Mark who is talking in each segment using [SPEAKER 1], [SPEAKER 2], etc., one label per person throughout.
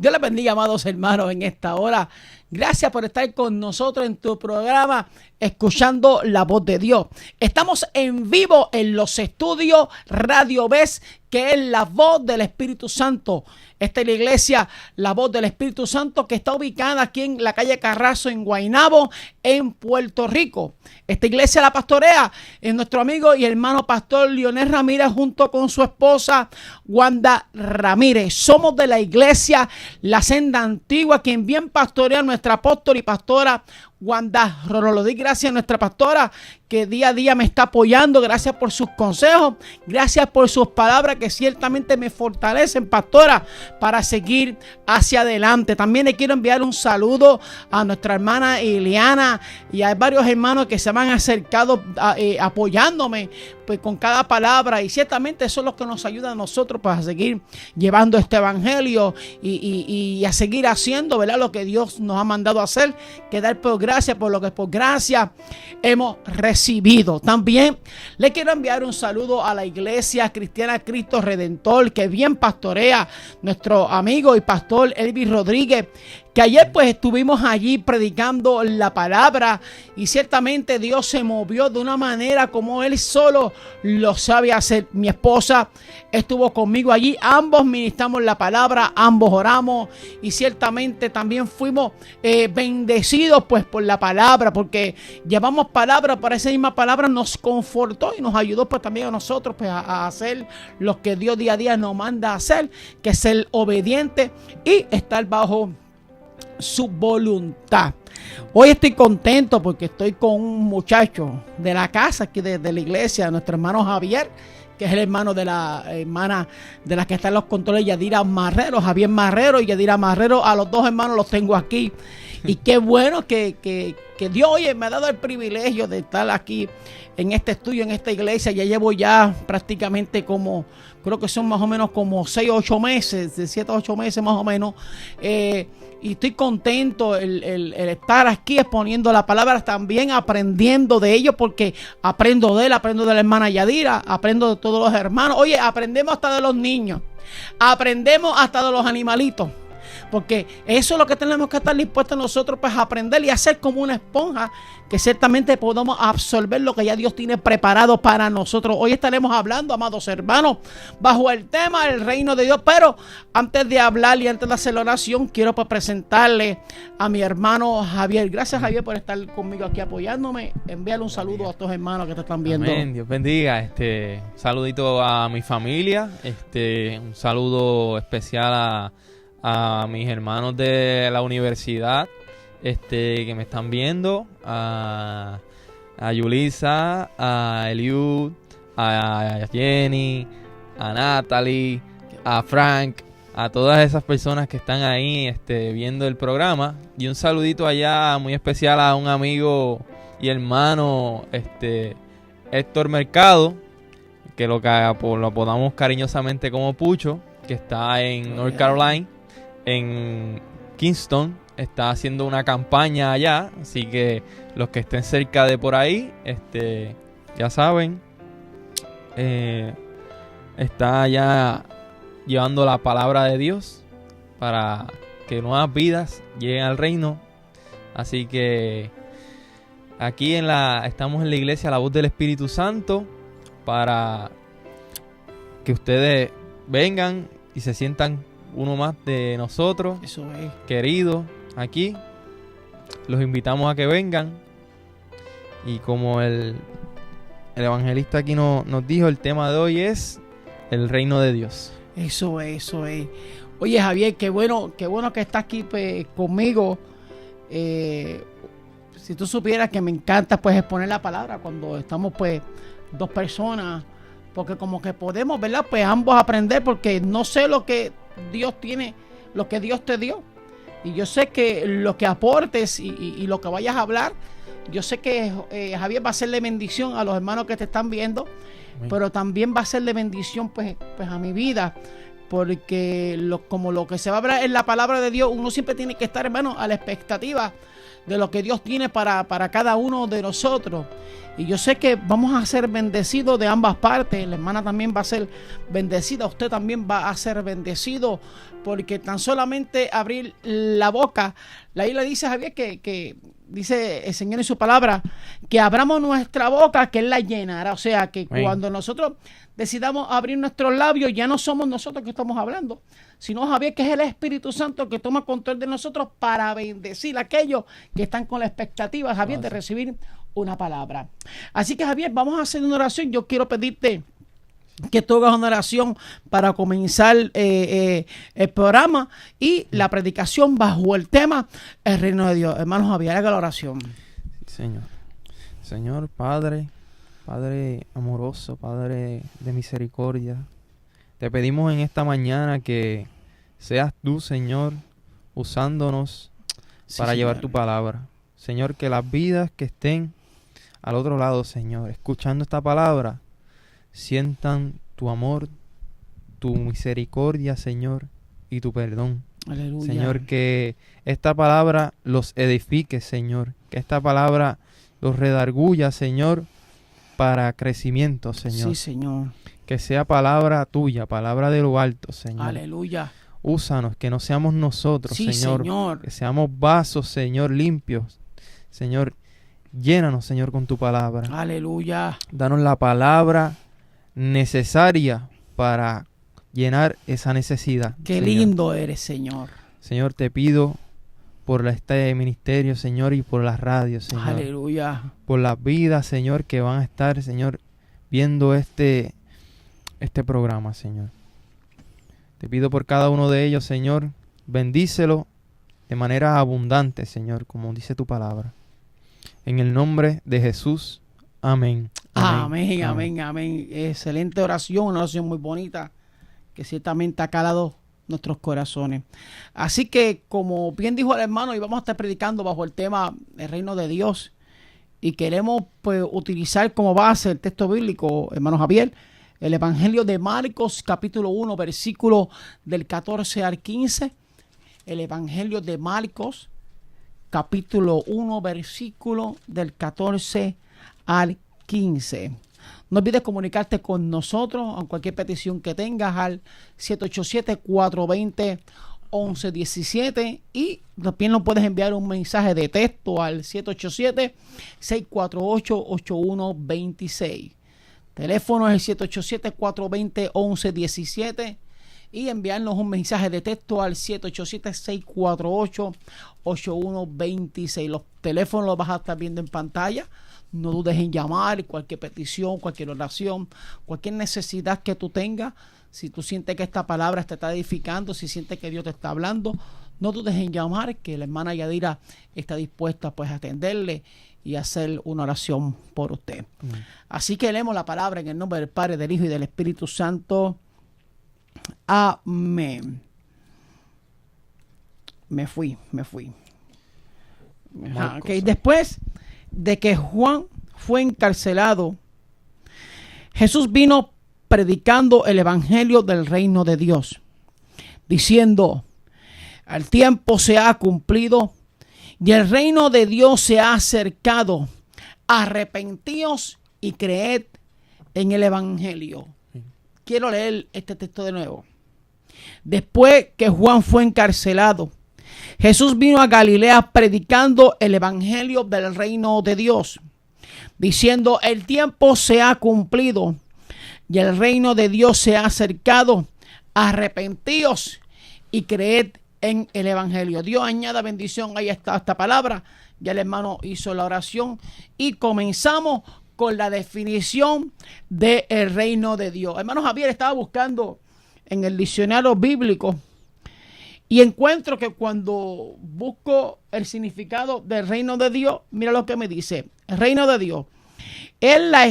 [SPEAKER 1] Dios les bendiga, amados hermanos, en esta hora. Gracias por estar con nosotros en tu programa, escuchando la voz de Dios. Estamos en vivo en los estudios Radio Ves, que es la voz del Espíritu Santo. Esta es la iglesia, la voz del Espíritu Santo, que está ubicada aquí en la calle Carrazo, en Guaynabo, en Puerto Rico. Esta iglesia la pastorea nuestro amigo y hermano pastor Leonel Ramírez, junto con su esposa Wanda Ramírez. Somos de la iglesia La Senda Antigua, quien bien pastorea nuestra apóstol y pastora Wanda Rorolodí. Gracias a nuestra pastora que día a día me está apoyando. Gracias por sus consejos. Gracias por sus palabras que ciertamente me fortalecen, pastora, para seguir hacia adelante. También le quiero enviar un saludo a nuestra hermana Ileana y a varios hermanos que se me han acercado apoyándome pues con cada palabra, y ciertamente eso es lo que nos ayuda a nosotros pues, a seguir llevando este evangelio y a seguir haciendo, ¿verdad?, lo que Dios nos ha mandado a hacer, que dar por gracia por lo que por gracia hemos recibido. También le quiero enviar un saludo a la iglesia cristiana Cristo Redentor, que bien pastorea nuestro amigo y pastor Elvis Rodríguez, que ayer pues estuvimos allí predicando la palabra, y ciertamente Dios se movió de una manera como Él solo lo sabe hacer. Mi esposa estuvo conmigo allí, ambos ministramos la palabra, ambos oramos, y ciertamente también fuimos bendecidos pues por la palabra, porque llevamos palabra, para esa misma palabra nos confortó y nos ayudó pues también a nosotros pues a hacer lo que Dios día a día nos manda a hacer, que es ser obediente y estar bajo su voluntad. Hoy estoy contento porque estoy con un muchacho de la casa aquí de la iglesia, nuestro hermano Javier, que es el hermano de la hermana de la que está en los controles, Yadira Marrero, Javier Marrero y Yadira Marrero. A los dos hermanos los tengo aquí. Y qué bueno que Dios, oye, me ha dado el privilegio de estar aquí en este estudio, en esta iglesia. Ya llevo ya prácticamente creo que son más o menos como 6 o 8 meses, de 7 a 8 meses más o menos. Y estoy contento el estar aquí exponiendo la palabra, también aprendiendo de ellos, porque aprendo de él, aprendo de la hermana Yadira, aprendo de todos los hermanos. Oye, aprendemos hasta de los niños, aprendemos hasta de los animalitos, porque eso es lo que tenemos que estar dispuestos nosotros pues a aprender y hacer como una esponja, que ciertamente podamos absorber lo que ya Dios tiene preparado para nosotros. Hoy estaremos hablando, amados hermanos, bajo el tema del reino de Dios. Pero antes de hablar y antes de hacer la oración, quiero pues presentarle a mi hermano Javier. Gracias, Javier, por estar conmigo aquí apoyándome. Envíale un saludo a estos hermanos que te están viendo.
[SPEAKER 2] Amén. Dios bendiga. Un saludito a mi familia. Un saludo especial a mis hermanos de la universidad que me están viendo, a Yulisa, a Eliud, a Jenny, a Natalie, a Frank, a todas esas personas que están ahí viendo el programa. Y un saludito allá muy especial a un amigo y hermano Héctor Mercado, que lo apodamos cariñosamente como Pucho, que está en North Carolina, en Kingston. Está haciendo una campaña allá, así que los que estén cerca de por ahí, ya saben, está allá llevando la palabra de Dios para que nuevas vidas lleguen al reino. Así que aquí estamos en la iglesia La Voz del Espíritu Santo, para que ustedes vengan y se sientan uno más de nosotros.
[SPEAKER 1] Eso es.
[SPEAKER 2] Queridos, aquí los invitamos a que vengan, y como el evangelista aquí nos dijo, el tema de hoy es el reino de Dios.
[SPEAKER 1] Eso es. Oye, Javier, qué bueno que estás aquí pues, conmigo. Si tú supieras que me encanta pues exponer la palabra cuando estamos pues dos personas, porque como que podemos, ¿verdad?, pues ambos aprender, porque no sé lo que Dios tiene, lo que Dios te dio. Y yo sé que lo que aportes y lo que vayas a hablar, yo sé que Javier va a ser de bendición a los hermanos que te están viendo. Amén. Pero también va a ser de bendición pues a mi vida, porque como lo que se va a hablar en la palabra de Dios, uno siempre tiene que estar, hermano, a la expectativa de lo que Dios tiene para cada uno de nosotros. Y yo sé que vamos a ser bendecidos de ambas partes. La hermana también va a ser bendecida. Usted también va a ser bendecido. Porque tan solamente abrir la boca. La Biblia dice, Javier, que dice el Señor en su palabra, que abramos nuestra boca, que Él la llenará. O sea, que cuando nosotros decidamos abrir nuestros labios, ya no somos nosotros que estamos hablando, sino, Javier, que es el Espíritu Santo que toma control de nosotros para bendecir a aquellos que están con la expectativa, Javier, de recibir una palabra. Así que, Javier, vamos a hacer una oración. Yo quiero pedirte que tú hagas una oración para comenzar el programa y la predicación bajo el tema el reino de Dios. Hermano Javier, haga la oración.
[SPEAKER 2] Sí, Señor. Señor Padre, Padre amoroso, Padre de misericordia, te pedimos en esta mañana que seas tú, Señor, usándonos para llevar tu palabra. Señor, que las vidas que estén al otro lado, Señor, escuchando esta palabra, sientan tu amor, tu misericordia, Señor, y tu perdón.
[SPEAKER 1] Aleluya.
[SPEAKER 2] Señor, que esta palabra los edifique, Señor. Que esta palabra los redarguya, Señor, para crecimiento, Señor.
[SPEAKER 1] Sí, Señor.
[SPEAKER 2] Que sea palabra tuya, palabra de lo alto, Señor.
[SPEAKER 1] Aleluya.
[SPEAKER 2] Úsanos, que no seamos nosotros,
[SPEAKER 1] Sí,
[SPEAKER 2] Señor. Que seamos vasos, Señor, limpios. Señor, llénanos, Señor, con tu palabra.
[SPEAKER 1] Aleluya.
[SPEAKER 2] Danos la palabra necesaria para llenar esa necesidad.
[SPEAKER 1] Qué
[SPEAKER 2] Señor.
[SPEAKER 1] lindo eres, Señor.
[SPEAKER 2] Señor, te pido por este ministerio, Señor, y por las radios, Señor.
[SPEAKER 1] Aleluya.
[SPEAKER 2] Por las vidas, Señor, que van a estar, Señor, viendo este programa, Señor. Te pido por cada uno de ellos, Señor, bendícelo de manera abundante, Señor, como dice tu palabra. En el nombre de Jesús, amén.
[SPEAKER 1] Amén, amén, amén. Excelente oración, una oración muy bonita que ciertamente ha calado nuestros corazones. Así que, como bien dijo el hermano, y vamos a estar predicando bajo el tema el reino de Dios, y queremos pues utilizar como base el texto bíblico, hermano Javier, el Evangelio de Marcos, capítulo 1, versículo del 14 al 15. El Evangelio de Marcos, capítulo 1, versículo del 14 al 15. No olvides comunicarte con nosotros en cualquier petición que tengas al 787-420-1117 y también nos puedes enviar un mensaje de texto al 787-648-8126. Teléfono es el 787-420-1117 y enviarnos un mensaje de texto al 787-648-8126. Los teléfonos los vas a estar viendo en pantalla. No dudes en llamar, cualquier petición, cualquier oración, cualquier necesidad que tú tengas. Si tú sientes que esta palabra te está edificando, si sientes que Dios te está hablando, no dudes en llamar, que la hermana Yadira está dispuesta pues a atenderle y hacer una oración por usted. Así que leemos la palabra en el nombre del Padre, del Hijo y del Espíritu Santo. Amén. Me fui. Okay. Después de que Juan fue encarcelado, Jesús vino predicando el evangelio del reino de Dios, diciendo: el tiempo se ha cumplido y el reino de Dios se ha acercado. Arrepentíos y creed en el evangelio. Quiero leer este texto de nuevo. Después que Juan fue encarcelado, Jesús vino a Galilea predicando el evangelio del reino de Dios, diciendo: el tiempo se ha cumplido y el reino de Dios se ha acercado. Arrepentíos y creed en el evangelio. Dios añada bendición. Ahí está esta palabra. Ya el hermano hizo la oración y comenzamos con la definición del reino de Dios. Hermano Javier, estaba buscando en el diccionario bíblico y encuentro que cuando busco el significado del reino de Dios, mira lo que me dice. El reino de Dios es la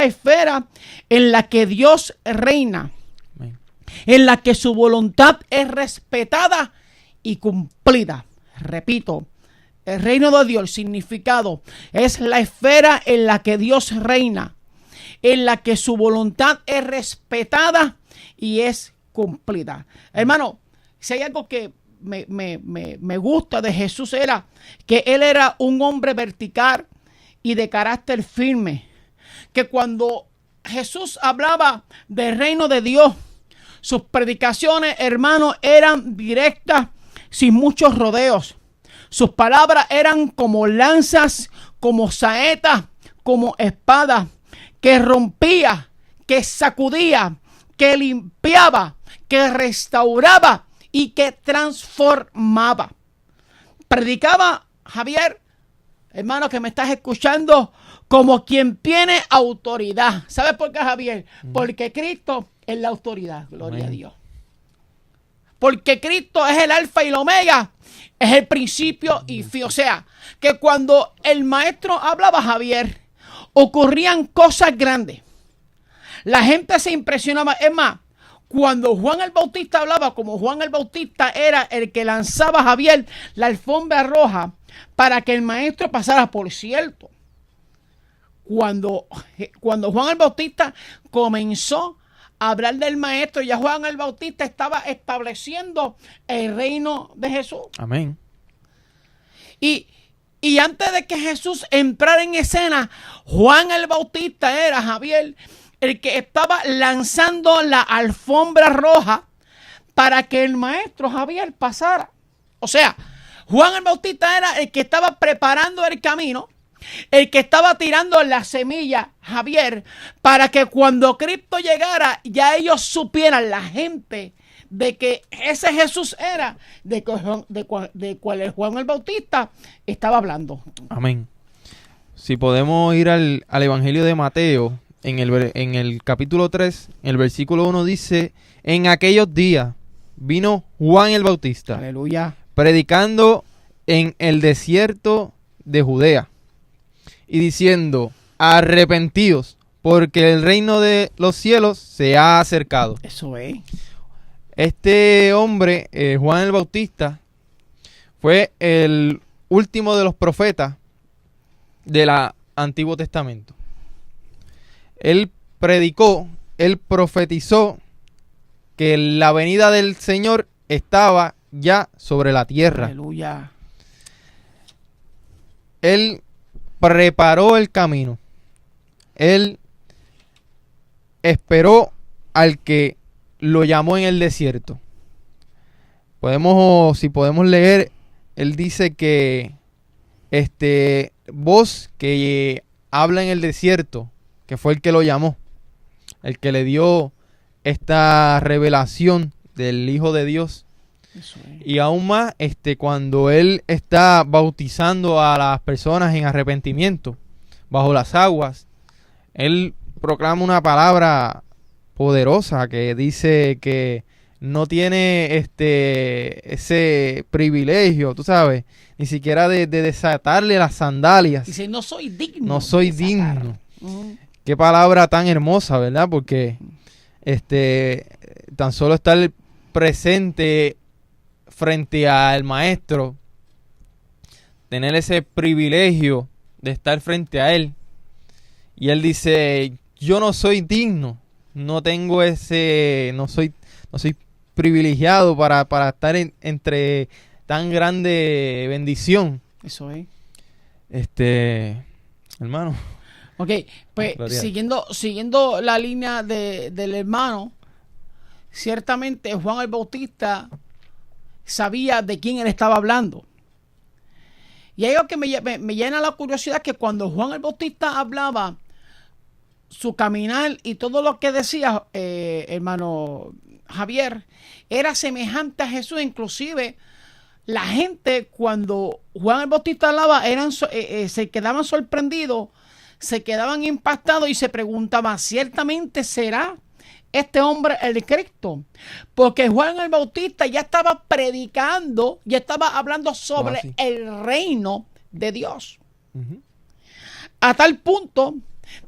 [SPEAKER 1] esfera en la que Dios reina, en la que su voluntad es respetada y cumplida. Repito, el reino de Dios, el significado, es la esfera en la que Dios reina, en la que su voluntad es respetada y es cumplida. Hermano, si hay algo que me gusta de Jesús, era que Él era un hombre vertical y de carácter firme. Que cuando Jesús hablaba del reino de Dios, sus predicaciones, hermanos, eran directas, sin muchos rodeos. Sus palabras eran como lanzas, como saetas, como espadas, que rompía, que sacudía, que limpiaba, que restauraba y que transformaba. Predicaba Javier, hermano que me estás escuchando, como quien tiene autoridad. ¿Sabes por qué, Javier? Porque Cristo es la autoridad. Gloria a Dios. Porque Cristo es el alfa y el omega, es el principio y fin. O sea, que cuando el maestro hablaba, Javier, ocurrían cosas grandes. La gente se impresionaba. Es más, cuando Juan el Bautista hablaba, como Juan el Bautista era el que lanzaba a Javier la alfombra roja para que el maestro pasara. Por cierto, cuando Juan el Bautista comenzó a hablar del maestro, ya Juan el Bautista estaba estableciendo el reino de Jesús.
[SPEAKER 2] Amén.
[SPEAKER 1] Y antes de que Jesús entrara en escena, Juan el Bautista era, Javier, el que estaba lanzando la alfombra roja para que el maestro Javier pasara. O sea, Juan el Bautista era el que estaba preparando el camino, el que estaba tirando la semilla, Javier, para que cuando Cristo llegara, ya ellos supieran, la gente, de que ese Jesús era de cual el Juan el Bautista estaba hablando.
[SPEAKER 2] Amén. Si podemos ir al Evangelio de Mateo, en el capítulo 3, en el versículo 1 dice: en aquellos días vino Juan el Bautista,
[SPEAKER 1] aleluya,
[SPEAKER 2] predicando en el desierto de Judea y diciendo: arrepentidos, porque el reino de los cielos se ha acercado.
[SPEAKER 1] Eso es.
[SPEAKER 2] Este hombre, Juan el Bautista, fue el último de los profetas del Antiguo Testamento. Él predicó, él profetizó que la venida del Señor estaba ya sobre la tierra.
[SPEAKER 1] Aleluya.
[SPEAKER 2] Él preparó el camino. Él esperó al que lo llamó en el desierto. Si podemos leer, él dice que voz que habla en el desierto, que fue el que lo llamó, el que le dio esta revelación del Hijo de Dios.
[SPEAKER 1] Eso es.
[SPEAKER 2] Y aún más, cuando él está bautizando a las personas en arrepentimiento bajo las aguas, él proclama una palabra poderosa que dice que no tiene ese privilegio, tú sabes, ni siquiera de desatarle las sandalias.
[SPEAKER 1] Dice: no soy digno.
[SPEAKER 2] No soy digno. Qué palabra tan hermosa, ¿verdad? Porque tan solo estar presente frente al maestro, tener ese privilegio de estar frente a él, y él dice: yo no soy digno, no tengo no soy privilegiado para estar entre tan grande bendición.
[SPEAKER 1] Eso es.
[SPEAKER 2] Hermano.
[SPEAKER 1] Ok, pues siguiendo la línea del hermano, ciertamente Juan el Bautista sabía de quién él estaba hablando. Y hay algo que me llena la curiosidad, que cuando Juan el Bautista hablaba, su caminar y todo lo que decía, hermano Javier, era semejante a Jesús. Inclusive la gente, cuando Juan el Bautista hablaba, se quedaban sorprendidos, se quedaban impactados y se preguntaban: ¿ciertamente será este hombre el Cristo? Porque Juan el Bautista ya estaba predicando, ya estaba hablando sobre el reino de Dios. Uh-huh. A tal punto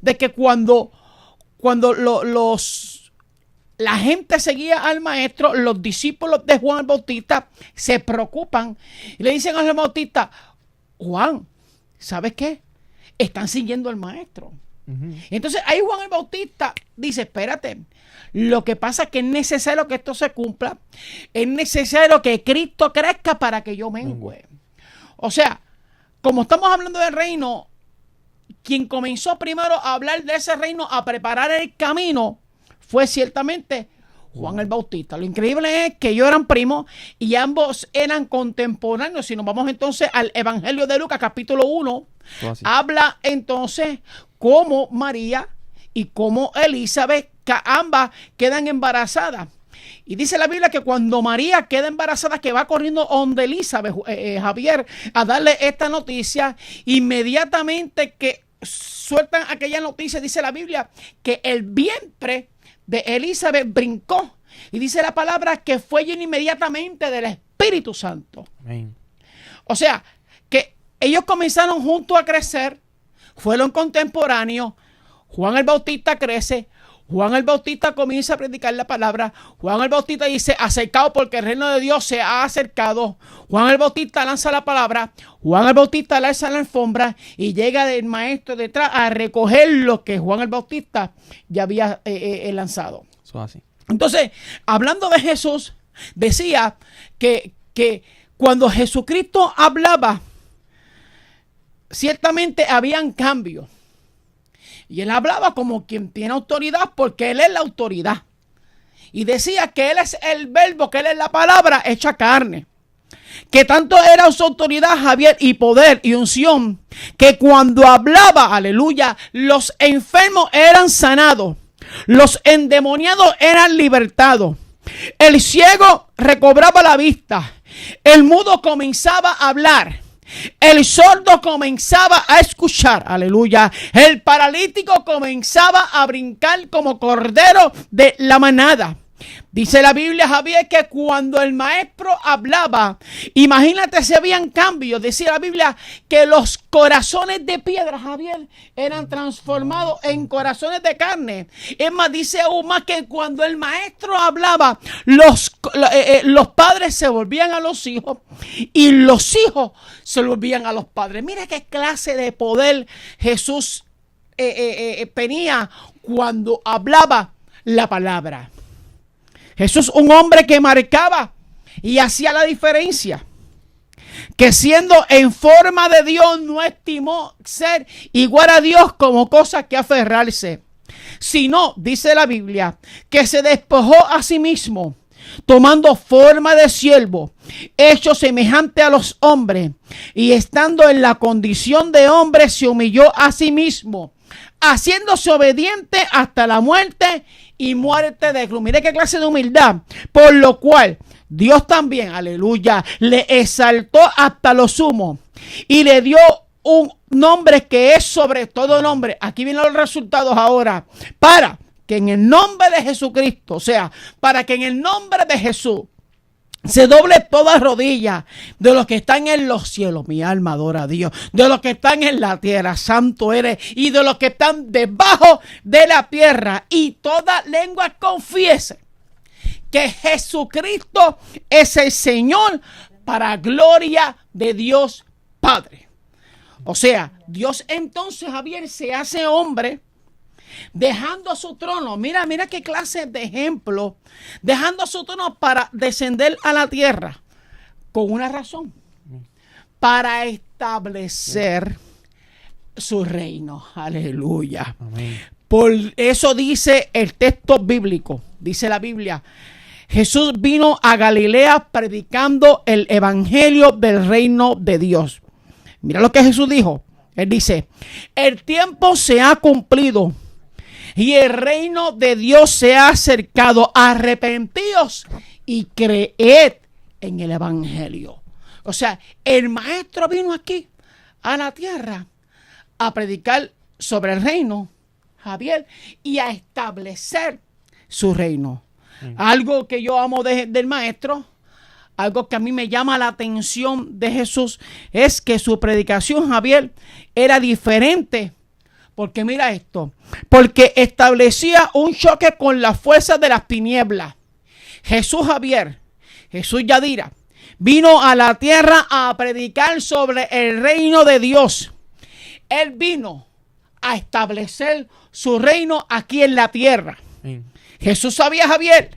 [SPEAKER 1] de que cuando la gente seguía al maestro, los discípulos de Juan el Bautista se preocupan y le dicen a Juan el Bautista: Juan, ¿sabes qué? Están siguiendo al maestro. Uh-huh. Entonces ahí Juan el Bautista dice: espérate, lo que pasa es que es necesario que esto se cumpla, es necesario que Cristo crezca para que yo mengüe. Uh-huh. O sea, como estamos hablando del reino, quien comenzó primero a hablar de ese reino, a preparar el camino, fue ciertamente Juan el Bautista. Lo increíble es que ellos eran primos y ambos eran contemporáneos. Si nos vamos entonces al Evangelio de Lucas, capítulo 1, habla entonces cómo María y cómo Elizabeth, que ambas quedan embarazadas. Y dice la Biblia que cuando María queda embarazada, que va corriendo donde Elizabeth, Javier, a darle esta noticia, inmediatamente que sueltan aquella noticia, dice la Biblia que el vientre de Elizabeth brincó. Y dice la palabra que fue lleno inmediatamente del Espíritu Santo. Amén. O sea, que ellos comenzaron juntos a crecer, fueron contemporáneos. Juan el Bautista crece, Juan el Bautista comienza a predicar la palabra. Juan el Bautista dice, acercado porque el reino de Dios se ha acercado. Juan el Bautista lanza la palabra. Juan el Bautista lanza la alfombra y llega el maestro detrás a recoger lo que Juan el Bautista ya había lanzado. Eso así. Entonces, hablando de Jesús, decía que cuando Jesucristo hablaba, ciertamente habían cambios. Y él hablaba como quien tiene autoridad, porque él es la autoridad. Y decía que él es el verbo, que él es la palabra hecha carne. Que tanto era su autoridad, Javier, y poder y unción, que cuando hablaba, aleluya, los enfermos eran sanados, los endemoniados eran libertados, el ciego recobraba la vista, el mudo comenzaba a hablar, el sordo comenzaba a escuchar, aleluya. El paralítico comenzaba a brincar como cordero de la manada. Dice la Biblia, Javier, que cuando el maestro hablaba, imagínate si habían cambios. Decía la Biblia que los corazones de piedra, Javier, eran transformados en corazones de carne. Es más, dice aún más que cuando el maestro hablaba, los padres se volvían a los hijos y los hijos se volvían a los padres. Mira qué clase de poder Jesús tenía cuando hablaba la palabra. Jesús, un hombre que marcaba y hacía la diferencia, que siendo en forma de Dios no estimó ser igual a Dios como cosa que aferrarse, sino, dice la Biblia, que se despojó a sí mismo, tomando forma de siervo, hecho semejante a los hombres, y estando en la condición de hombre se humilló a sí mismo, haciéndose obediente hasta la muerte y muerte de cruz. Mire qué clase de humildad. Por lo cual Dios también, aleluya, le exaltó hasta lo sumo y le dio un nombre que es sobre todo nombre. Aquí vienen los resultados ahora. Para que en el nombre de Jesucristo, o sea, para que en el nombre de Jesús se doble toda rodilla de los que están en los cielos, mi alma adora a Dios, de los que están en la tierra, santo eres, y de los que están debajo de la tierra, y toda lengua confiese que Jesucristo es el Señor, para gloria de Dios Padre. O sea, Dios entonces, Javier, se hace hombre, dejando su trono. Mira qué clase de ejemplo. Dejando su trono para descender a la tierra. Con una razón. Para establecer su reino. Aleluya. Amén. Por eso dice el texto bíblico. Dice la Biblia. Jesús vino a Galilea predicando el evangelio del reino de Dios. Mira lo que Jesús dijo. Él dice, el tiempo se ha cumplido y el reino de Dios se ha acercado. Arrepentíos y creed en el evangelio. O sea, el maestro vino aquí a la tierra a predicar sobre el reino, Javier, y a establecer su reino. Algo que yo amo del maestro, algo que a mí me llama la atención de Jesús, es que su predicación, Javier, era diferente. Porque mira esto, porque establecía un choque con las fuerzas de las tinieblas. Jesús, Javier, Jesús Yadira, vino a la tierra a predicar sobre el reino de Dios. Él vino a establecer su reino aquí en la tierra. Jesús sabía, Javier,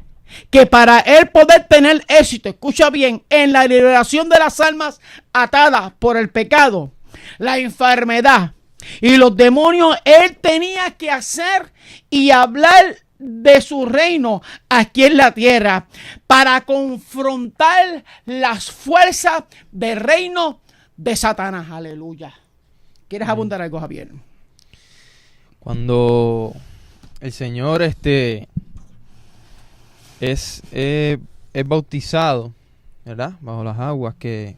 [SPEAKER 1] que para él poder tener éxito, escucha bien, en la liberación de las almas atadas por el pecado, la enfermedad, Y los demonios, él tenía que hacer y hablar de su reino aquí en la tierra para confrontar las fuerzas del reino de Satanás. Aleluya. ¿Quieres abundar algo, Javier?
[SPEAKER 2] Cuando el Señor es bautizado, ¿verdad? Bajo las aguas, que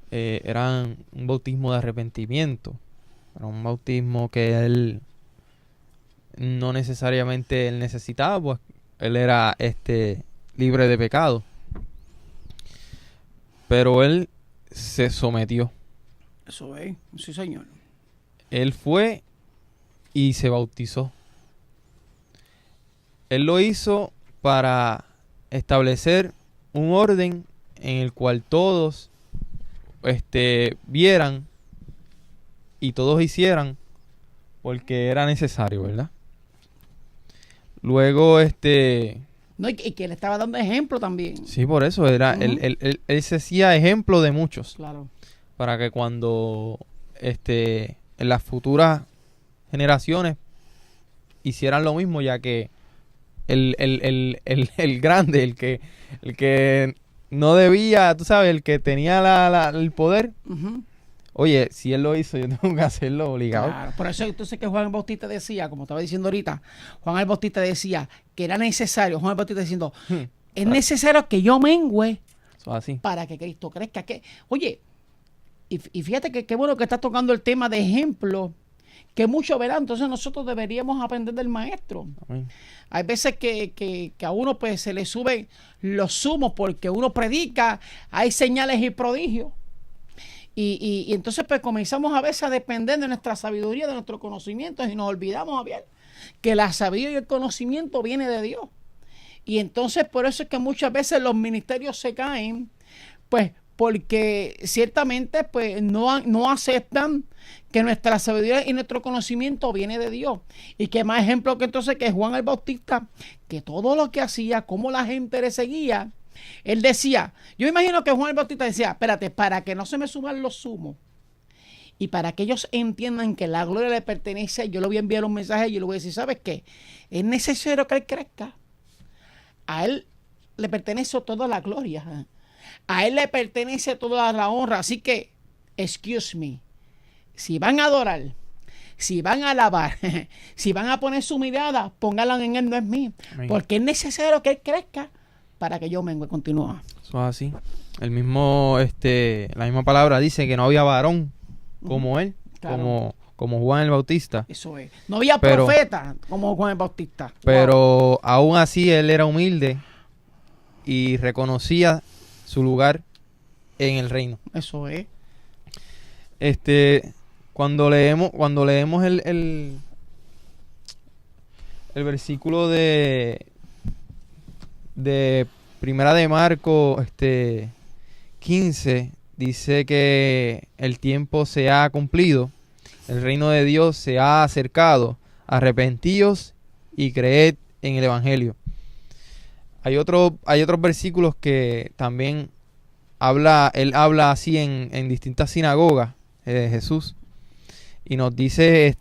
[SPEAKER 2] eran un bautismo de arrepentimiento. Era un bautismo que él no necesariamente él necesitaba, pues él era libre de pecado. Pero él se sometió.
[SPEAKER 1] Eso es, sí, señor.
[SPEAKER 2] Él fue y se bautizó. Él lo hizo para establecer un orden en el cual todos vieran y todos hicieran, porque era necesario, ¿verdad? Luego
[SPEAKER 1] No, y que le estaba dando ejemplo también.
[SPEAKER 2] sí, por eso era él se hacía ejemplo de muchos.
[SPEAKER 1] Claro.
[SPEAKER 2] Para que cuando en las futuras generaciones hicieran lo mismo, ya que el grande, el que no debía, tú sabes, el que tenía el poder, oye, si él lo hizo, yo tengo que hacerlo obligado.
[SPEAKER 1] Claro, por eso entonces que Juan el Bautista decía, como estaba diciendo ahorita, Juan el Bautista decía que era necesario, Juan el Bautista diciendo, es necesario que yo mengüe
[SPEAKER 2] Eso así.
[SPEAKER 1] para que Cristo crezca. Oye, y fíjate que qué bueno que estás tocando el tema de ejemplo, que mucho verán, entonces nosotros deberíamos aprender del maestro.
[SPEAKER 2] Amén.
[SPEAKER 1] Hay veces que a uno pues se le suben los humos porque uno predica, hay señales y prodigios. Y entonces pues comenzamos a veces a depender de nuestra sabiduría, de nuestros conocimientos, y nos olvidamos, Javier, que la sabiduría y el conocimiento viene de Dios. Y entonces por eso es que muchas veces los ministerios se caen, pues porque ciertamente pues no aceptan que nuestra sabiduría y nuestro conocimiento viene de Dios. Y que más ejemplo que entonces que Juan el Bautista, que todo lo que hacía, cómo la gente le seguía, él decía, yo imagino que Juan el Bautista decía, espérate, para que no se me suban los humos y para que ellos entiendan que la gloria le pertenece, yo le voy a enviar un mensaje y yo le voy a decir, ¿sabes qué? Es necesario que él crezca. A él le pertenece toda la gloria. A él le pertenece toda la honra. Así que, excuse me, si van a adorar, si van a alabar, si van a poner su mirada, pónganla en él, no es mí. Porque es necesario que él crezca para que yo mengue. Continúa.
[SPEAKER 2] Eso es así. La misma palabra dice que no había varón como él,
[SPEAKER 1] Claro.
[SPEAKER 2] como Juan el Bautista.
[SPEAKER 1] Eso es. No había profeta como Juan el Bautista.
[SPEAKER 2] Pero aún así él era humilde y reconocía su lugar en el reino.
[SPEAKER 1] Eso es.
[SPEAKER 2] Cuando leemos el versículo de Primera de Marcos 15, dice que el tiempo se ha cumplido, el reino de Dios se ha acercado, arrepentíos y creed en el evangelio. Hay otros versículos que también él habla así en distintas sinagogas de Jesús, y nos dice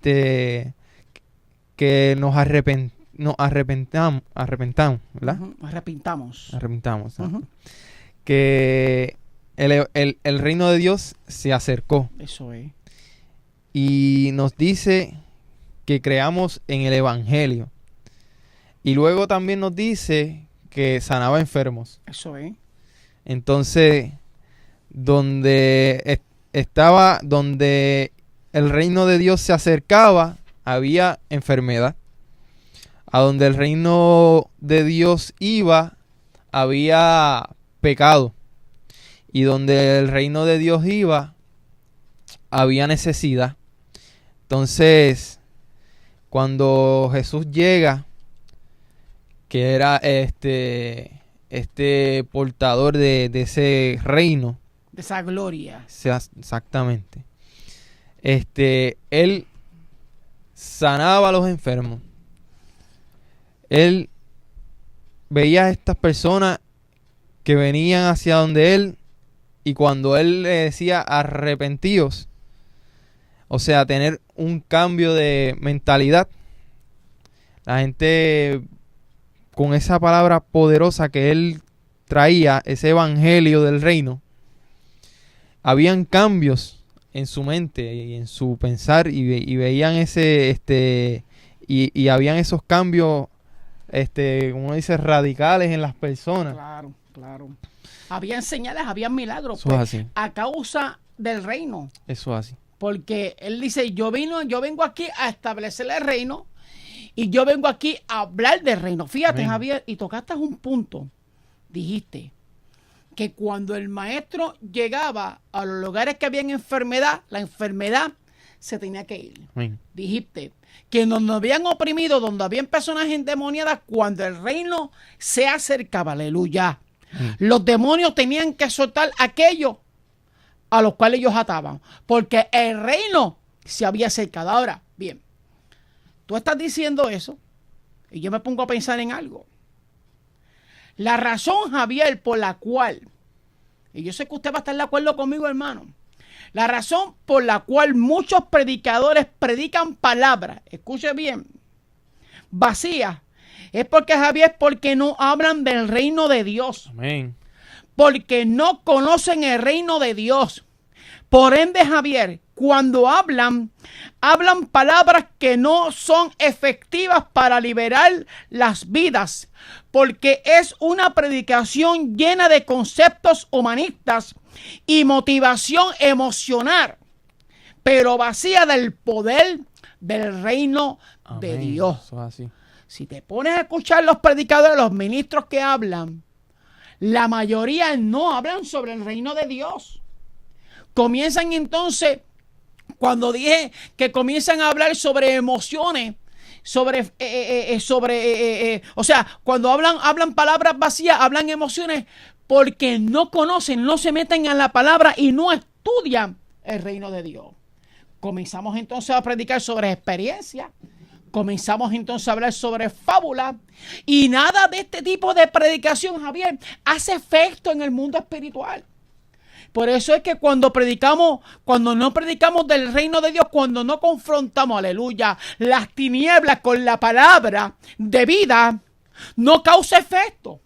[SPEAKER 2] que nos arrepentamos, ¿verdad?
[SPEAKER 1] Arrepintamos.
[SPEAKER 2] ¿No? Que el reino de Dios se acercó.
[SPEAKER 1] Eso es.
[SPEAKER 2] Y nos dice que creamos en el evangelio. Y luego también nos dice que sanaba enfermos.
[SPEAKER 1] Eso es.
[SPEAKER 2] Entonces, donde el reino de Dios se acercaba, había enfermedad. A donde el reino de Dios iba, había pecado. Y donde el reino de Dios iba, había necesidad. Entonces, cuando Jesús llega, que era este portador de ese reino,
[SPEAKER 1] de esa gloria,
[SPEAKER 2] exactamente, él sanaba a los enfermos. Él veía a estas personas que venían hacia donde él, y cuando él le decía arrepentíos, O sea, tener un cambio de mentalidad. La gente, con esa palabra poderosa que él traía, ese evangelio del reino, habían cambios en su mente y en su pensar y veían y habían esos cambios, como uno dice, radicales en las personas.
[SPEAKER 1] Claro, claro. Habían señales, habían milagros,
[SPEAKER 2] Eso es así.
[SPEAKER 1] a causa del reino.
[SPEAKER 2] Eso es así.
[SPEAKER 1] Porque él dice, yo vengo aquí a establecer el reino y yo vengo aquí a hablar del reino. Fíjate,
[SPEAKER 2] Amén.
[SPEAKER 1] Javier, y tocaste un punto. Dijiste que cuando el maestro llegaba a los lugares que habían enfermedad, la enfermedad se tenía que ir.
[SPEAKER 2] Amén.
[SPEAKER 1] Dijiste que donde habían oprimido, donde habían personas endemoniadas, cuando el reino se acercaba, aleluya, los demonios tenían que soltar aquello a los cuales ellos ataban, porque el reino se había acercado. Ahora, bien, tú estás diciendo eso y yo me pongo a pensar en algo. La razón, Javier, por la cual, y yo sé que usted va a estar de acuerdo conmigo, hermano, la razón por la cual muchos predicadores predican palabras, escuche bien, vacías, es porque, Javier, porque no hablan del reino de Dios.
[SPEAKER 2] Amén.
[SPEAKER 1] Porque no conocen el reino de Dios. Por ende, Javier, cuando hablan palabras que no son efectivas para liberar las vidas, porque es una predicación llena de conceptos humanistas y motivación emocional, pero vacía del poder del reino de
[SPEAKER 2] Amén.
[SPEAKER 1] Dios.
[SPEAKER 2] Eso es así.
[SPEAKER 1] Si te pones a escuchar los predicadores, los ministros que hablan, la mayoría no hablan sobre el reino de Dios. Comienzan entonces, cuando dije que comienzan a hablar sobre emociones, o sea, cuando hablan palabras vacías, hablan emociones, porque no conocen, no se meten en la palabra y no estudian el reino de Dios. Comenzamos entonces a predicar sobre experiencia. Comenzamos entonces a hablar sobre fábulas y nada de este tipo de predicación, Javier, hace efecto en el mundo espiritual. Por eso es que cuando no predicamos del reino de Dios, cuando no confrontamos, aleluya, las tinieblas con la palabra de vida, no causa efecto.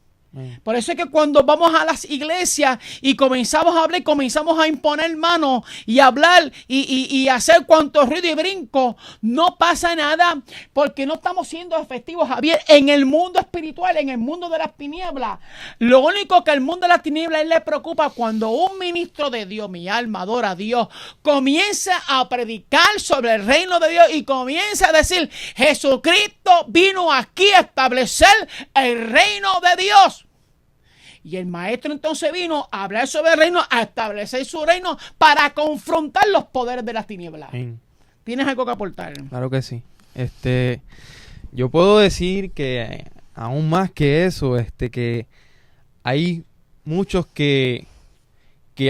[SPEAKER 1] Por eso es que cuando vamos a las iglesias y comenzamos a hablar y comenzamos a imponer manos y hablar y hacer cuanto ruido y brinco, no pasa nada porque no estamos siendo efectivos, Javier, en el mundo espiritual, en el mundo de las tinieblas. Lo único que el mundo de las tinieblas le preocupa cuando un ministro de Dios, mi alma adora a Dios, comienza a predicar sobre el reino de Dios y comienza a decir, Jesucristo vino aquí a establecer el reino de Dios. Y el maestro entonces vino a hablar sobre el reino, a establecer su reino para confrontar los poderes de las tinieblas.
[SPEAKER 2] Amén.
[SPEAKER 1] ¿Tienes algo que aportar?
[SPEAKER 2] Claro que sí. Yo puedo decir que aún más que eso, que hay muchos que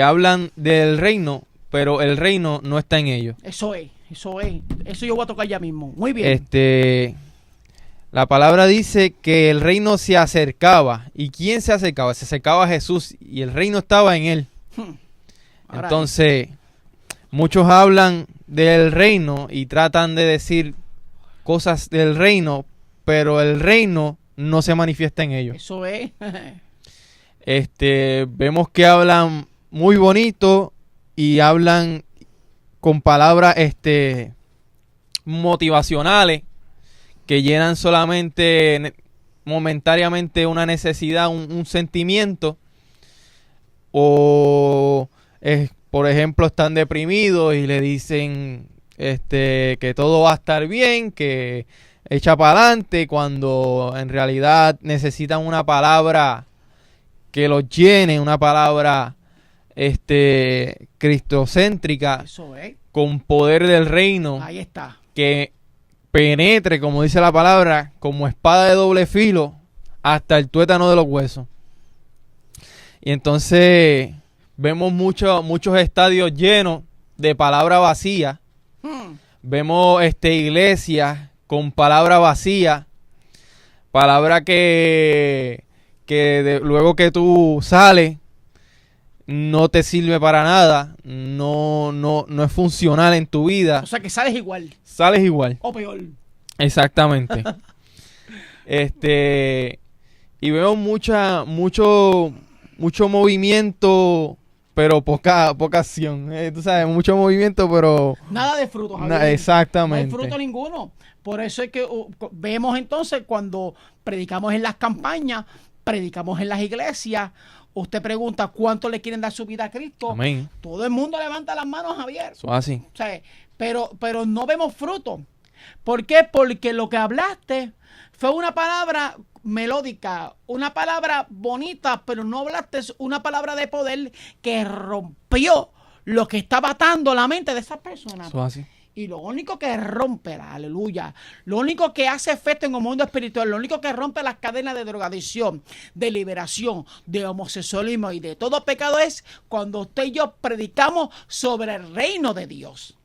[SPEAKER 2] hablan del reino, pero el reino no está en ellos.
[SPEAKER 1] Eso yo voy a tocar ya mismo. Muy bien.
[SPEAKER 2] La palabra dice que el reino se acercaba. ¿Y quién se acercaba? Se acercaba a Jesús y el reino estaba en él. Entonces, muchos hablan del reino y tratan de decir cosas del reino, pero el reino no se manifiesta en ellos.
[SPEAKER 1] Eso es.
[SPEAKER 2] Vemos que hablan muy bonito y hablan con palabras motivacionales que llenan solamente momentáneamente una necesidad, un sentimiento, o por ejemplo están deprimidos y le dicen que todo va a estar bien, que echa para adelante, cuando en realidad necesitan una palabra que los llene, una palabra cristocéntrica.
[SPEAKER 1] Eso es.
[SPEAKER 2] Con poder del reino.
[SPEAKER 1] Ahí está.
[SPEAKER 2] Que penetre, como dice la palabra, como espada de doble filo hasta el tuétano de los huesos. Y entonces vemos muchos estadios llenos de palabra vacía. Vemos iglesias con palabra vacía, palabra que luego que tú sales no te sirve para nada, no es funcional en tu vida.
[SPEAKER 1] O sea que sales igual.
[SPEAKER 2] Sales igual.
[SPEAKER 1] O peor.
[SPEAKER 2] Exactamente. Y veo mucho movimiento, pero poca acción. Tú sabes, mucho movimiento, pero
[SPEAKER 1] nada de fruto, Javier.
[SPEAKER 2] Exactamente.
[SPEAKER 1] No hay fruto ninguno. Por eso es que vemos entonces cuando predicamos en las campañas, predicamos en las iglesias. Usted pregunta cuánto le quieren dar su vida a Cristo.
[SPEAKER 2] Amén.
[SPEAKER 1] Todo el mundo levanta las manos, Javier.
[SPEAKER 2] Eso así.
[SPEAKER 1] O sea, pero no vemos fruto. ¿Por qué? Porque lo que hablaste fue una palabra melódica, una palabra bonita, pero no hablaste una palabra de poder que rompió lo que estaba atando la mente de esas personas.
[SPEAKER 2] Eso así.
[SPEAKER 1] Y lo único que rompe, aleluya, lo único que hace efecto en el mundo espiritual, lo único que rompe las cadenas de drogadicción, de liberación, de homosexualismo y de todo pecado es cuando usted y yo predicamos sobre el reino de Dios.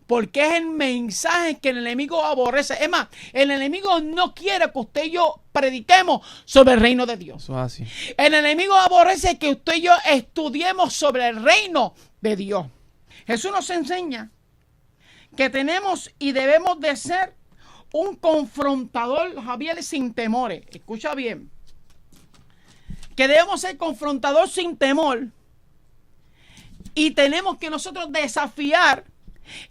[SPEAKER 1] Porque es el mensaje que el enemigo aborrece. Es más, el enemigo no quiere que usted y yo prediquemos sobre el reino de Dios.
[SPEAKER 2] Eso es así.
[SPEAKER 1] El enemigo aborrece que usted y yo estudiemos sobre el reino de Dios. Jesús nos enseña que tenemos y debemos de ser un confrontador, Javier, sin temores. Escucha bien. Que debemos ser confrontador sin temor. Y tenemos que nosotros desafiar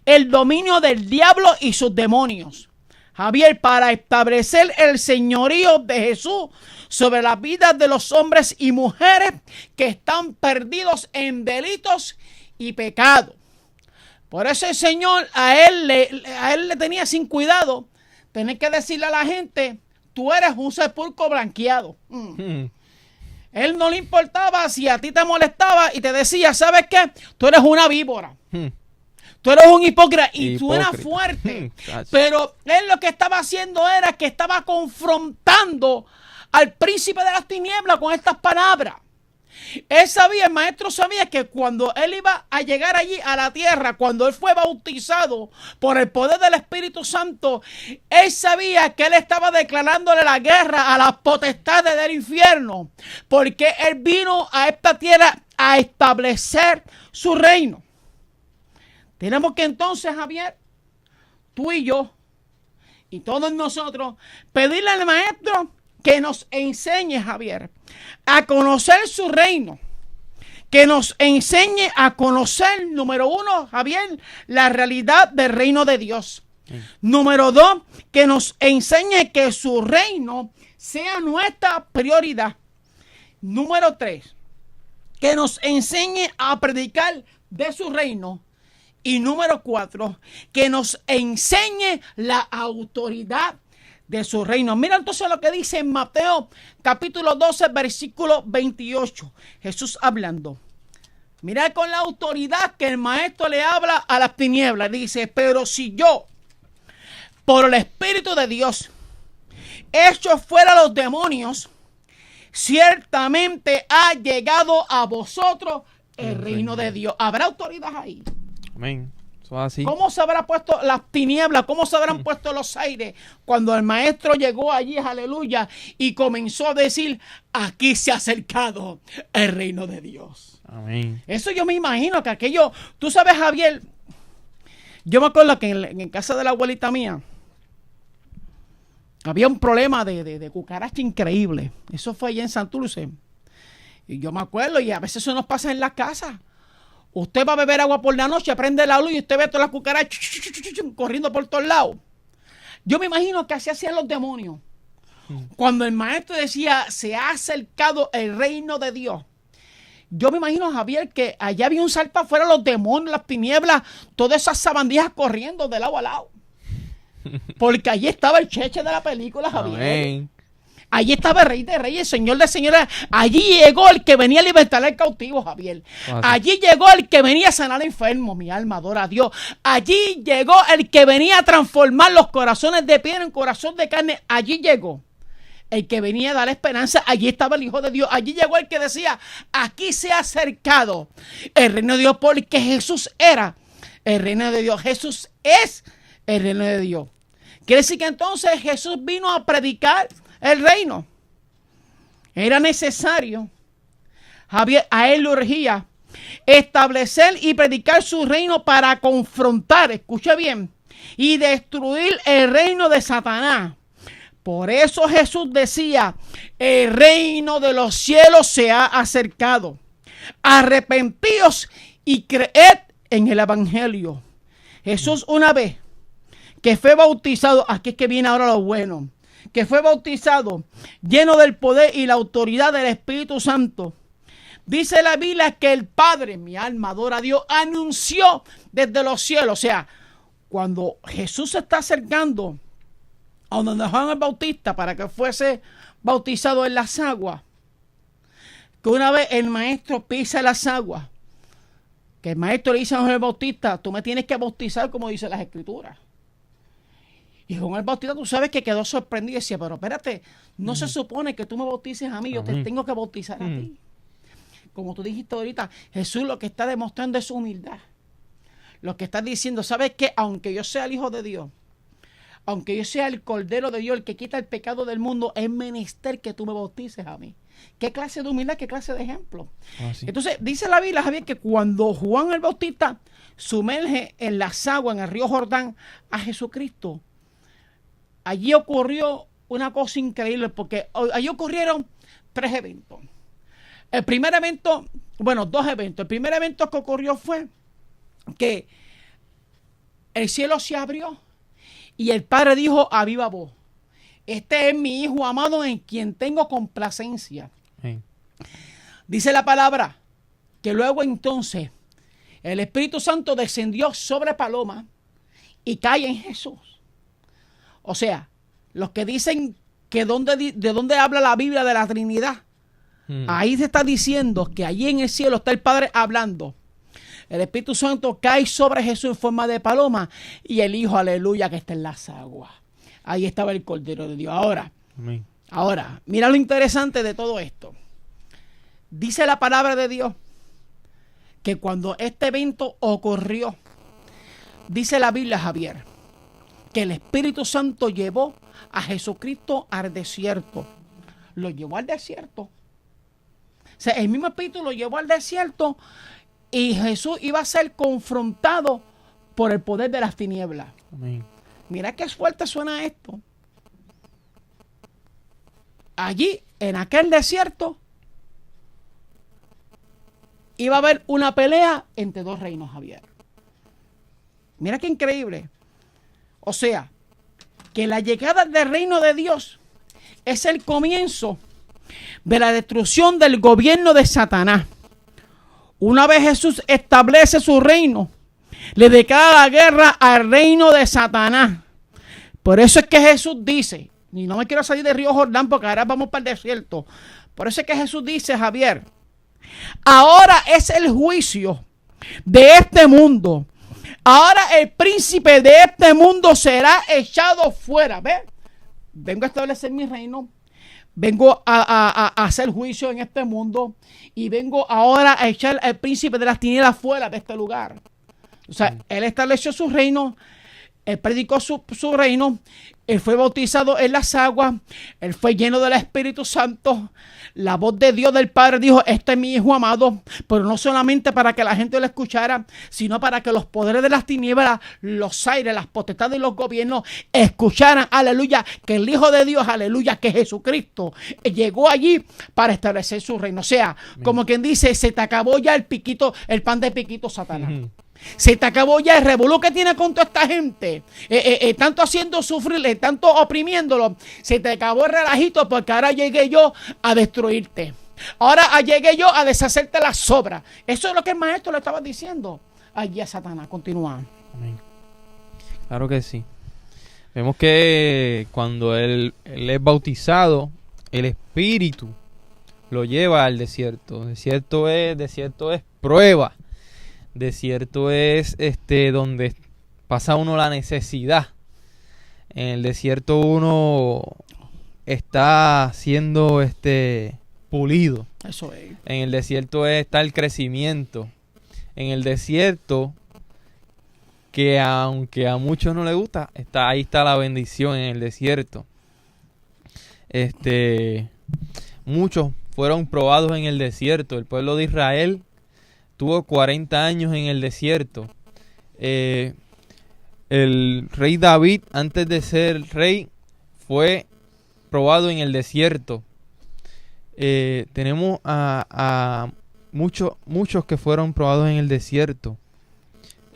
[SPEAKER 1] el dominio del diablo y sus demonios. Javier, para establecer el señorío de Jesús sobre las vidas de los hombres y mujeres que están perdidos en delitos y pecados. Por eso el Señor a él le tenía sin cuidado tener que decirle a la gente, tú eres un sepulcro blanqueado. Él no le importaba si a ti te molestaba y te decía, ¿sabes qué? Tú eres una víbora. Tú eres un hipócrita y suena fuerte. Pero él lo que estaba haciendo era que estaba confrontando al príncipe de las tinieblas con estas palabras. Él sabía, el maestro sabía que cuando él iba a llegar allí a la tierra, cuando él fue bautizado por el poder del Espíritu Santo, él sabía que él estaba declarándole la guerra a las potestades del infierno, porque él vino a esta tierra a establecer su reino. Tenemos que entonces, Javier, tú y yo, y todos nosotros, pedirle al maestro que nos enseñe, Javier, a conocer su reino. Que nos enseñe a conocer, número uno, Javier, la realidad del reino de Dios. Número dos, que nos enseñe que su reino sea nuestra prioridad. Número tres, que nos enseñe a predicar de su reino. Y número cuatro, que nos enseñe la autoridad de su reino. Mira entonces lo que dice en Mateo capítulo 12, versículo 28. Jesús hablando. Mira con la autoridad que el maestro le habla a las tinieblas. Dice, pero si yo, por el Espíritu de Dios, echo fuera los demonios, ciertamente ha llegado a vosotros el reino de Dios. ¿Habrá autoridad ahí?
[SPEAKER 2] Amén. Eso es así.
[SPEAKER 1] ¿Cómo se habrá puesto las tinieblas? ¿Cómo se habrán puesto los aires cuando el maestro llegó allí, aleluya, y comenzó a decir, aquí se ha acercado el reino de Dios?
[SPEAKER 2] Amén.
[SPEAKER 1] Eso yo me imagino que aquello, tú sabes, Javier, yo me acuerdo que en casa de la abuelita mía había un problema de cucaracha increíble. Eso fue allá en Santurce. Y yo me acuerdo, y a veces eso nos pasa en la casa. Usted va a beber agua por la noche, prende la luz y usted ve todas las cucarachas corriendo por todos lados. Yo me imagino que así hacían los demonios. Cuando el maestro decía, se ha acercado el reino de Dios. Yo me imagino, Javier, que allá había un salto afuera, los demonios, las tinieblas, todas esas sabandijas corriendo de lado a lado. Porque allí estaba el cheche de la película, Javier.
[SPEAKER 2] Amén.
[SPEAKER 1] Allí estaba el Rey de Reyes, el Señor de Señores. Allí llegó el que venía a libertar al cautivo, Javier. Allí llegó el que venía a sanar al enfermo. Mi alma adora a Dios. Allí llegó el que venía a transformar los corazones de piedra en corazón de carne. Allí llegó el que venía a dar esperanza. Allí estaba el Hijo de Dios. Allí llegó el que decía, aquí se ha acercado el reino de Dios, porque Jesús era el reino de Dios. Jesús es el reino de Dios. Quiere decir que entonces Jesús vino a predicar el reino. Era necesario, Javier, a él le urgía establecer y predicar su reino para confrontar, escuche bien, y destruir el reino de Satanás. Por eso Jesús decía, el reino de los cielos se ha acercado. Arrepentíos y creed en el evangelio. Jesús, una vez que fue bautizado, aquí es que viene ahora lo bueno, que fue bautizado lleno del poder y la autoridad del Espíritu Santo. Dice la Biblia que el Padre, mi alma adora a Dios, anunció desde los cielos. O sea, cuando Jesús se está acercando a donde Juan el Bautista para que fuese bautizado en las aguas, que una vez el maestro pisa las aguas, que el maestro le dice a Juan el Bautista, tú me tienes que bautizar como dice las Escrituras. Y Juan el Bautista, tú sabes que quedó sorprendido y decía, pero espérate, no se supone que tú me bautices a mí, yo te tengo que bautizar a ti. Como tú dijiste ahorita, Jesús lo que está demostrando es su humildad. Lo que está diciendo, ¿sabes qué? Aunque yo sea el Hijo de Dios, aunque yo sea el Cordero de Dios, el que quita el pecado del mundo, es menester que tú me bautices a mí. ¿Qué clase de humildad, qué clase de ejemplo? Sí. Entonces, dice la Biblia, Javier, que cuando Juan el Bautista sumerge en las aguas, en el río Jordán, a Jesucristo, allí ocurrió una cosa increíble, porque allí ocurrieron 3 eventos. El primer evento, bueno, 2 eventos. El primer evento que ocurrió fue que el cielo se abrió y el Padre dijo a viva voz, este es mi Hijo amado en quien tengo complacencia. Sí. Dice la palabra que luego entonces el Espíritu Santo descendió sobre paloma y cae en Jesús. O sea, los que dicen que de dónde habla la Biblia de la Trinidad, ahí se está diciendo que allí en el cielo está el Padre hablando. El Espíritu Santo cae sobre Jesús en forma de paloma y el Hijo, aleluya, que está en las aguas. Ahí estaba el Cordero de Dios. Ahora, mira lo interesante de todo esto. Dice la palabra de Dios que cuando este evento ocurrió, dice la Biblia, Javier, que el Espíritu Santo llevó a Jesucristo al desierto. Lo llevó al desierto. O sea, el mismo Espíritu lo llevó al desierto y Jesús iba a ser confrontado por el poder de las tinieblas. Amén. Mira qué fuerte suena esto. Allí, en aquel desierto, iba a haber una pelea entre 2 reinos, Javier. Mira qué increíble. O sea, que la llegada del reino de Dios es el comienzo de la destrucción del gobierno de Satanás. Una vez Jesús establece su reino, le declara la guerra al reino de Satanás. Por eso es que Jesús dice, y no me quiero salir del río Jordán porque ahora vamos para el desierto. Por eso es que Jesús dice, Javier, ahora es el juicio de este mundo. Ahora el príncipe de este mundo será echado fuera. ¿Ves? Vengo a establecer mi reino. Vengo a hacer juicio en este mundo. Y vengo ahora a echar al príncipe de las tinieblas fuera de este lugar. O sea, él estableció su reino. Él predicó su reino. Él fue bautizado en las aguas. Él fue lleno del Espíritu Santo. La voz de Dios del Padre dijo, este es mi Hijo amado. Pero no solamente para que la gente lo escuchara, sino para que los poderes de las tinieblas, los aires, las potestades y los gobiernos escucharan, aleluya, que el Hijo de Dios, aleluya, que Jesucristo llegó allí para establecer su reino. O sea, como quien dice, se te acabó ya el pan de piquito, Satanás. Se te acabó ya el revolú que tiene con toda esta gente, tanto haciendo sufrir, tanto oprimiéndolo. Se te acabó el relajito porque ahora llegué yo a destruirte. Ahora llegué yo a deshacerte las sobras. Eso es lo que el maestro le estaba diciendo allí a Satanás. Continúa.
[SPEAKER 2] Amén. Claro que sí. Vemos que cuando él es bautizado, el Espíritu lo lleva al desierto. Desierto es prueba. Desierto es donde pasa uno la necesidad. En el desierto uno está siendo pulido.
[SPEAKER 1] Eso es.
[SPEAKER 2] En el desierto está el crecimiento. En el desierto, que aunque a muchos no les gusta, ahí está la bendición en el desierto. Muchos fueron probados en el desierto. El pueblo de Israel tuvo 40 años en el desierto. El rey David, antes de ser rey, fue probado en el desierto. Tenemos a muchos que fueron probados en el desierto.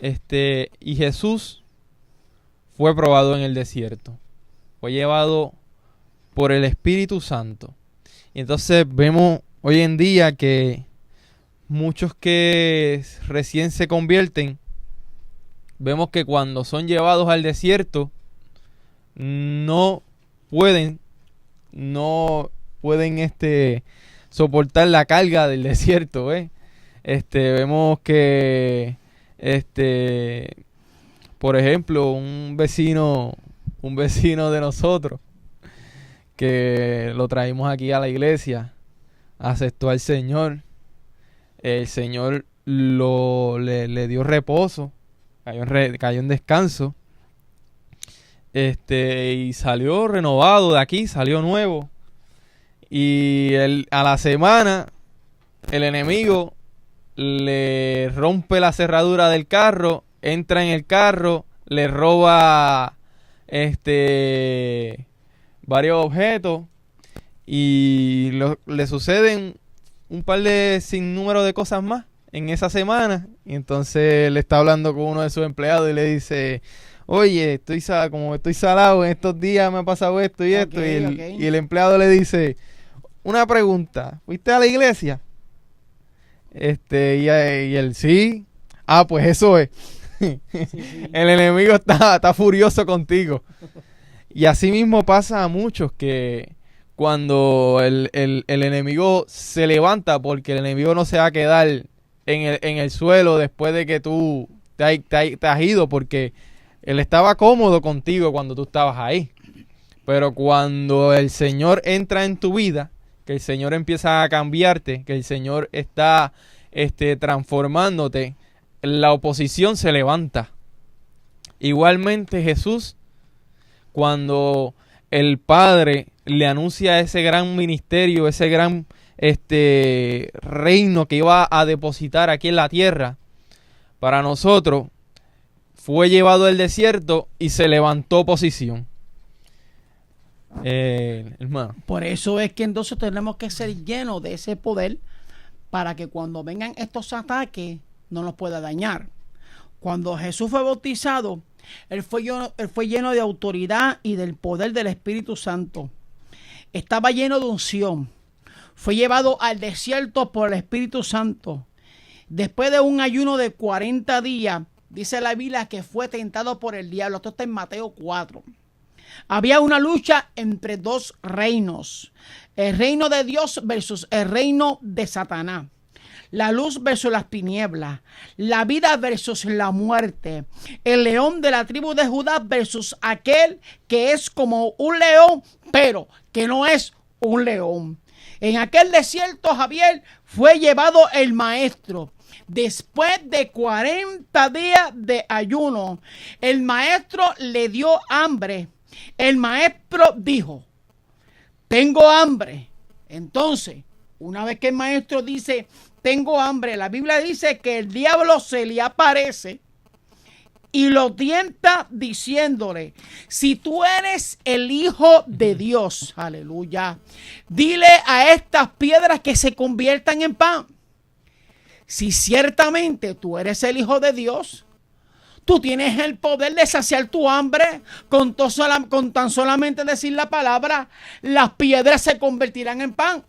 [SPEAKER 2] Y Jesús fue probado en el desierto. Fue llevado por el Espíritu Santo. Y entonces vemos hoy en día que muchos que recién se convierten, vemos que cuando son llevados al desierto, no pueden soportar la carga del desierto, vemos que por ejemplo, un vecino de nosotros que lo traímos aquí a la iglesia, aceptó al Señor. El Señor le dio reposo, cayó en descanso. Y salió renovado de aquí, salió nuevo. Y a la semana, el enemigo le rompe la cerradura del carro, entra en el carro, le roba varios objetos y le suceden un par de sinnúmero de cosas más en esa semana. Y entonces le está hablando con uno de sus empleados y le dice: oye, como estoy salado, en estos días me ha pasado esto y esto. Y el empleado le dice: una pregunta, ¿fuiste a la iglesia? Y él: sí. Ah, pues eso es. Sí. El enemigo está furioso contigo. Y así mismo pasa a muchos, que cuando el enemigo se levanta, porque el enemigo no se va a quedar en el suelo después de que tú te has ido, porque él estaba cómodo contigo cuando tú estabas ahí. Pero cuando el Señor entra en tu vida, que el Señor empieza a cambiarte, que el Señor está transformándote, la oposición se levanta. Igualmente Jesús, cuando el Padre le anuncia ese gran ministerio, ese gran reino que iba a depositar aquí en la tierra para nosotros, fue llevado al desierto y se levantó oposición. Hermano.
[SPEAKER 1] Por eso es que entonces tenemos que ser llenos de ese poder, para que cuando vengan estos ataques no nos pueda dañar. Cuando Jesús fue bautizado, él fue lleno de autoridad y del poder del Espíritu Santo. Estaba lleno de unción. Fue llevado al desierto por el Espíritu Santo. Después de un ayuno de 40 días, dice la Biblia que fue tentado por el diablo. Esto está en Mateo 4. Había una lucha entre dos reinos: el reino de Dios versus el reino de Satanás, la luz versus las tinieblas, la vida versus la muerte, el león de la tribu de Judá versus aquel que es como un león, pero que no es un león. En aquel desierto, Javier, fue llevado el maestro. Después de 40 días de ayuno, el maestro le dio hambre. El maestro dijo: tengo hambre. Entonces, una vez que el maestro dice: tengo hambre, la Biblia dice que el diablo se le aparece y lo tienta diciéndole: si tú eres el Hijo de Dios, aleluya, dile a estas piedras que se conviertan en pan. Si ciertamente tú eres el Hijo de Dios, tú tienes el poder de saciar tu hambre. Con tan solamente decir la palabra, las piedras se convertirán en pan.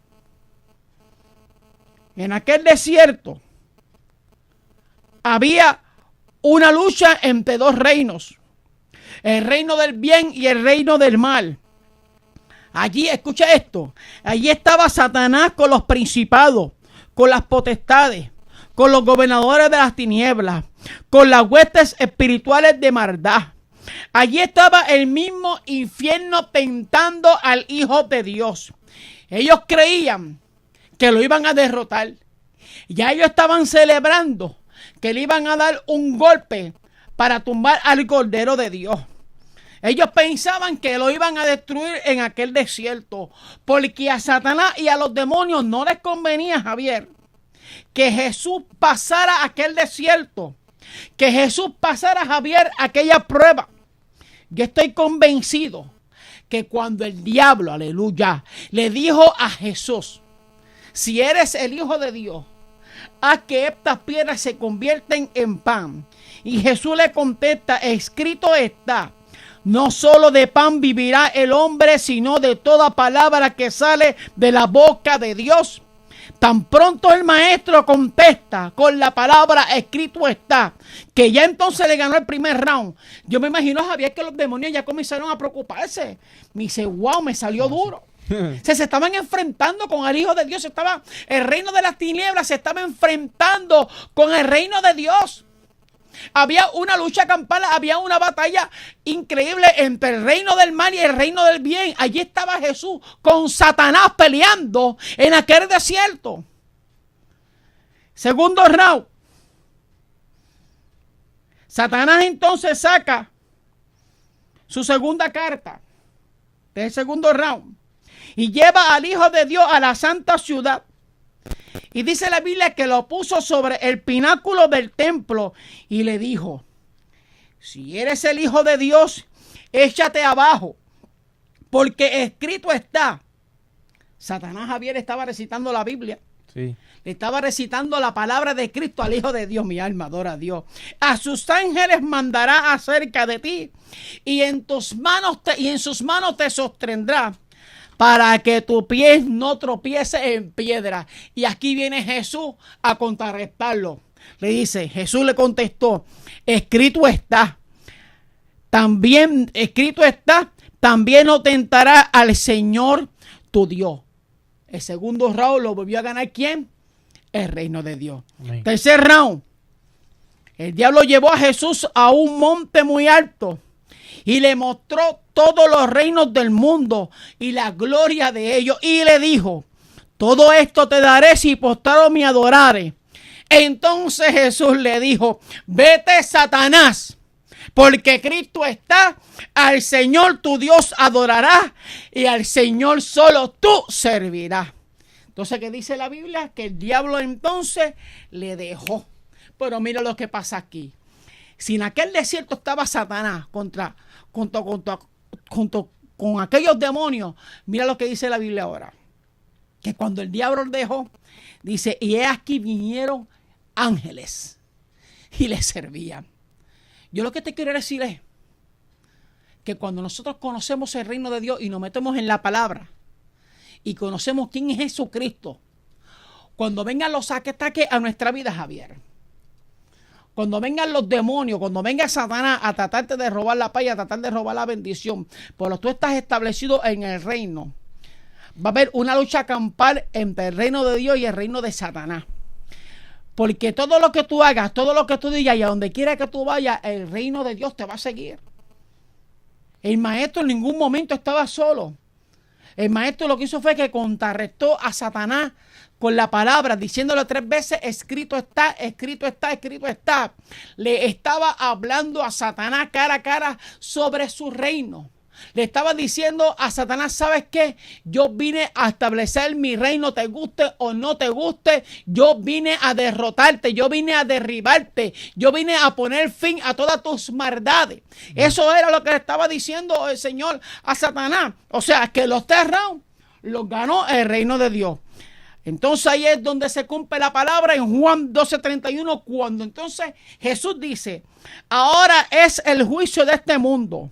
[SPEAKER 1] En aquel desierto había una lucha entre dos reinos: el reino del bien y el reino del mal. Allí, escucha esto, allí estaba Satanás con los principados, con las potestades, con los gobernadores de las tinieblas, con las huestes espirituales de maldad. Allí estaba el mismo infierno tentando al Hijo de Dios. Ellos creían que lo iban a derrotar. Ya ellos estaban celebrando que le iban a dar un golpe para tumbar al Cordero de Dios. Ellos pensaban que lo iban a destruir en aquel desierto, porque a Satanás y a los demonios no les convenía, Javier, que Jesús pasara aquel desierto, que Jesús pasara, Javier, aquella prueba. Yo estoy convencido que cuando el diablo, aleluya, le dijo a Jesús, si eres el Hijo de Dios, haz que estas piedras se convierten en pan. Y Jesús le contesta, escrito está, no solo de pan vivirá el hombre, sino de toda palabra que sale de la boca de Dios. Tan pronto el maestro contesta con la palabra escrito está, que ya entonces le ganó el primer round. Yo me imagino, Javier, que los demonios ya comenzaron a preocuparse. Me dice, wow, me salió duro. Se estaban enfrentando con el Hijo de Dios. El reino de las tinieblas se estaba enfrentando con el reino de Dios. Había una lucha campal, había una batalla increíble entre el reino del mal y el reino del bien. Allí estaba Jesús con Satanás peleando en aquel desierto. Segundo round. Satanás entonces saca su segunda carta del segundo round y lleva al Hijo de Dios a la santa ciudad. Y dice la Biblia que lo puso sobre el pináculo del templo y le dijo, si eres el Hijo de Dios, échate abajo, porque escrito está. Satanás, Javier, estaba recitando la Biblia.
[SPEAKER 2] Sí.
[SPEAKER 1] Le estaba recitando la palabra de Cristo al Hijo de Dios. Mi alma adora a Dios. A sus ángeles mandará acerca de ti y en sus manos te sostendrá, para que tu pie no tropiece en piedra. Y aquí viene Jesús a contrarrestarlo. Le dice, Jesús le contestó, escrito está. También, escrito está, también no tentará al Señor tu Dios. El segundo round lo volvió a ganar, ¿quién? El reino de Dios. Amén. Tercer round. El diablo llevó a Jesús a un monte muy alto y le mostró todos los reinos del mundo y la gloria de ellos. Y le dijo, todo esto te daré si postrado me adorares. Entonces Jesús le dijo, vete, Satanás, porque Cristo está, al Señor tu Dios adorarás y al Señor solo tú servirás. Entonces, ¿qué dice la Biblia? Que el diablo entonces le dejó. Pero mira lo que pasa aquí. Si en aquel desierto estaba Satanás con aquellos demonios, mira lo que dice la Biblia ahora. Que cuando el diablo dejó, dice, y he aquí vinieron ángeles y les servían. Yo lo que te quiero decir es que cuando nosotros conocemos el reino de Dios y nos metemos en la palabra y conocemos quién es Jesucristo, cuando vengan los ataques a nuestra vida, Javier, cuando vengan los demonios, cuando venga Satanás a tratarte de robar la paz y a tratar de robar la bendición, pero tú estás establecido en el reino, va a haber una lucha campal entre el reino de Dios y el reino de Satanás. Porque todo lo que tú hagas, todo lo que tú digas y a donde quiera que tú vayas, el reino de Dios te va a seguir. El maestro en ningún momento estaba solo. El maestro lo que hizo fue que contrarrestó a Satanás con la palabra, diciéndole 3 veces, escrito está, escrito está, escrito está. Le estaba hablando a Satanás cara a cara sobre su reino. Le estaba diciendo a Satanás, ¿sabes qué? Yo vine a establecer mi reino, te guste o no te guste. Yo vine a derrotarte, yo vine a derribarte, yo vine a poner fin a todas tus maldades. Eso era lo que le estaba diciendo el Señor a Satanás. O sea, que los 3 rounds los ganó el reino de Dios. Entonces ahí es donde se cumple la palabra en Juan 12:31, cuando entonces Jesús dice, ahora es el juicio de este mundo.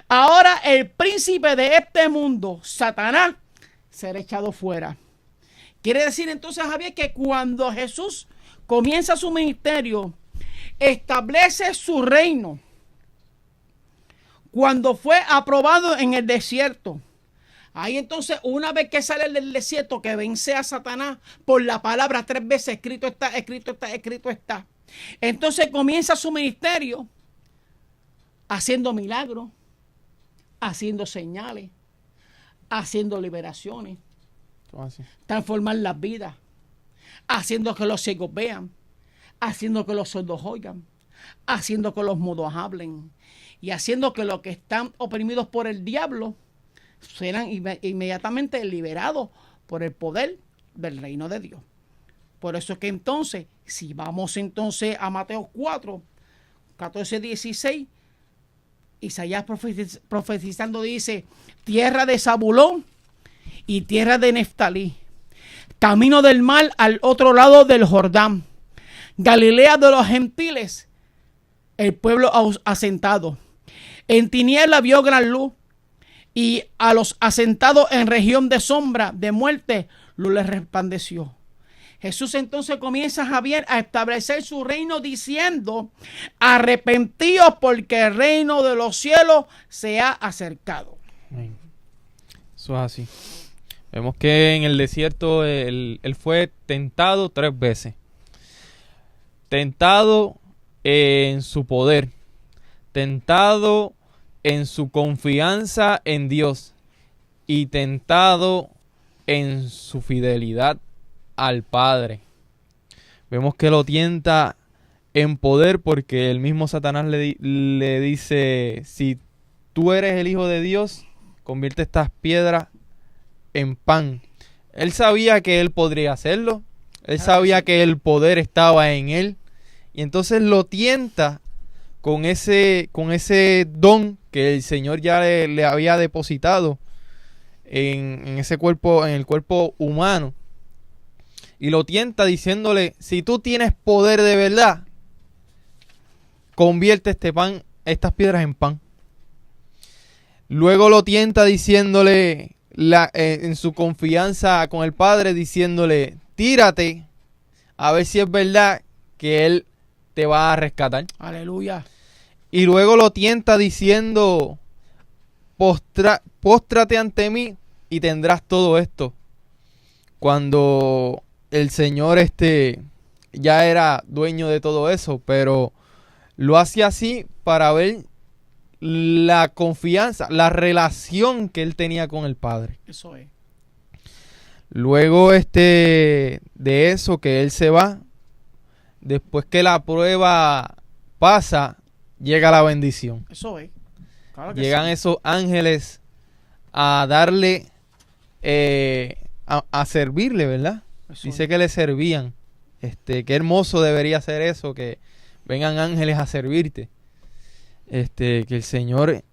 [SPEAKER 1] Ahora el príncipe de este mundo, Satanás, será echado fuera. Quiere decir entonces, Javier, que cuando Jesús comienza su ministerio, establece su reino. Cuando fue aprobado en el desierto, ahí entonces, una vez que sale del desierto, que vence a Satanás por la palabra 3 veces, escrito está, escrito está, escrito está. Entonces comienza su ministerio haciendo milagros, haciendo señales, haciendo liberaciones, transformar las vidas, haciendo que los ciegos vean, haciendo que los sordos oigan, haciendo que los mudos hablen. y haciendo que los que están oprimidos por el diablo serán inmediatamente liberados por el poder del reino de Dios. Por eso es que entonces, si vamos entonces a Mateo 4, 14, 16, Isaías profetizando dice: tierra de Zabulón y tierra de Neftalí, camino del mar al otro lado del Jordán, Galilea de los gentiles, el pueblo asentado. En tiniebla vio gran luz, y a los asentados en región de sombra de muerte, luz les resplandeció. Jesús entonces comienza, Javier, a establecer su reino diciendo: arrepentíos porque el reino de los cielos se ha acercado.
[SPEAKER 2] Eso es así. Vemos que en el desierto él fue tentado 3 veces. Tentado en su poder, tentado en su confianza en Dios y tentado en su fidelidad al Padre. Vemos que lo tienta en poder porque el mismo Satanás le dice: si tú eres el Hijo de Dios, convierte estas piedras en pan. Él sabía que él podría hacerlo. Él sabía que el poder estaba en él. Y entonces lo tienta con ese don que el Señor ya le había depositado en ese cuerpo, en el cuerpo humano. Y lo tienta diciéndole: si tú tienes poder de verdad, convierte estas piedras en pan. Luego lo tienta diciéndole, en su confianza con el Padre, diciéndole: tírate a ver si es verdad que Él te va a rescatar.
[SPEAKER 1] Aleluya.
[SPEAKER 2] Y luego lo tienta diciendo: póstrate ante mí y tendrás todo esto. Cuando el Señor ya era dueño de todo eso, pero lo hacía así para ver la confianza, la relación que él tenía con el Padre.
[SPEAKER 1] Eso es.
[SPEAKER 2] Luego de eso, que él se va, después que la prueba pasa, llega la bendición.
[SPEAKER 1] Eso es. Claro que
[SPEAKER 2] llegan
[SPEAKER 1] sí.
[SPEAKER 2] Esos ángeles a darle, a servirle, ¿verdad?
[SPEAKER 1] Eso
[SPEAKER 2] Dice
[SPEAKER 1] es.
[SPEAKER 2] que le servían. Qué hermoso debería ser eso, que vengan ángeles a servirte. Que el Señor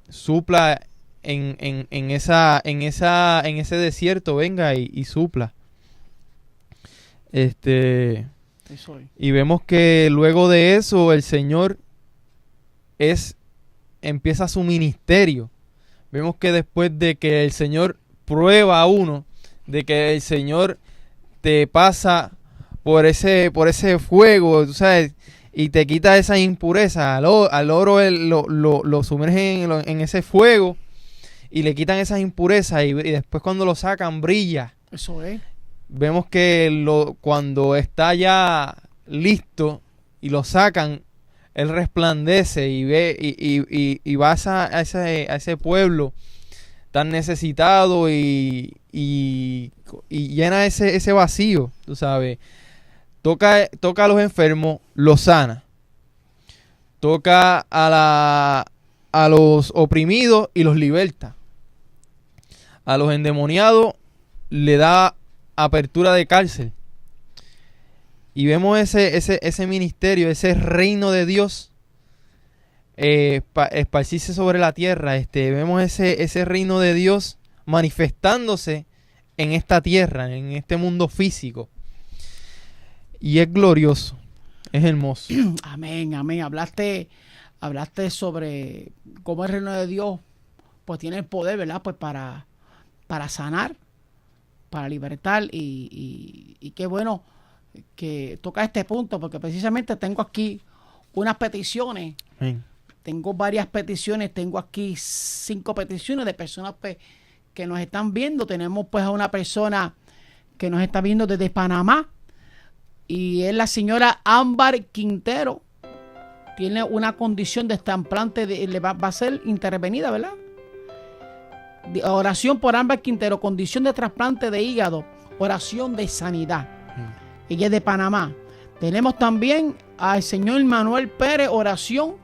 [SPEAKER 2] supla en ese desierto, venga y supla.
[SPEAKER 1] Eso es.
[SPEAKER 2] Y vemos que luego de eso el Señor empieza su ministerio. Vemos que después de que el Señor prueba a uno, de que el Señor te pasa por ese fuego, tú sabes, y te quita esa impureza. Al oro lo sumergen en ese fuego y le quitan esas impurezas, y después cuando lo sacan brilla.
[SPEAKER 1] Eso es.
[SPEAKER 2] Vemos que cuando está ya listo y lo sacan, él resplandece y ve y va a ese pueblo tan necesitado y llena ese vacío, tú sabes. Toca a los enfermos, los sana. Toca a los oprimidos y los liberta. A los endemoniados le da apertura de cárcel. Y vemos ese ministerio, ese reino de Dios esparcirse sobre la tierra. Vemos ese reino de Dios manifestándose en esta tierra, en este mundo físico. Y es glorioso, es hermoso.
[SPEAKER 1] Amén, amén. Hablaste sobre cómo el reino de Dios pues tiene el poder, ¿verdad? Pues para sanar, para libertar, y qué bueno que toca este punto, porque precisamente tengo aquí unas peticiones.
[SPEAKER 2] Amén.
[SPEAKER 1] Tengo varias peticiones, tengo aquí 5 peticiones de personas pues, que nos están viendo. Tenemos pues a una persona que nos está viendo desde Panamá, y es la señora Ámbar Quintero. Tiene una condición de trasplante, le va a ser intervenida, ¿verdad? Oración por Ámbar Quintero, condición de trasplante de hígado, oración de sanidad. Ella es de Panamá. Tenemos también al señor Manuel Pérez, oración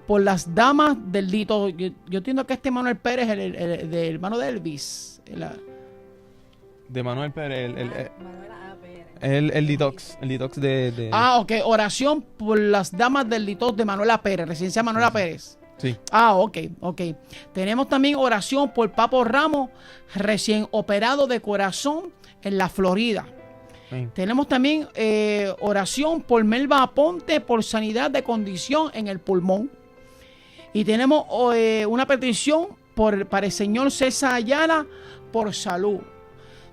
[SPEAKER 1] por las damas del Dito. Yo entiendo que este Manuel Pérez es el hermano de Elvis.
[SPEAKER 2] De Manuel Pérez, el detox de...
[SPEAKER 1] Ah, ok, oración por las damas del detox de Manuela Pérez, residencia Manuela Pérez.
[SPEAKER 2] Sí.
[SPEAKER 1] Ah, ok. Tenemos también oración por Papo Ramos, recién operado de corazón en la Florida.
[SPEAKER 2] Sí.
[SPEAKER 1] Tenemos también oración por Melba Aponte por sanidad de condición en el pulmón. Y tenemos una petición para el señor César Ayala por salud.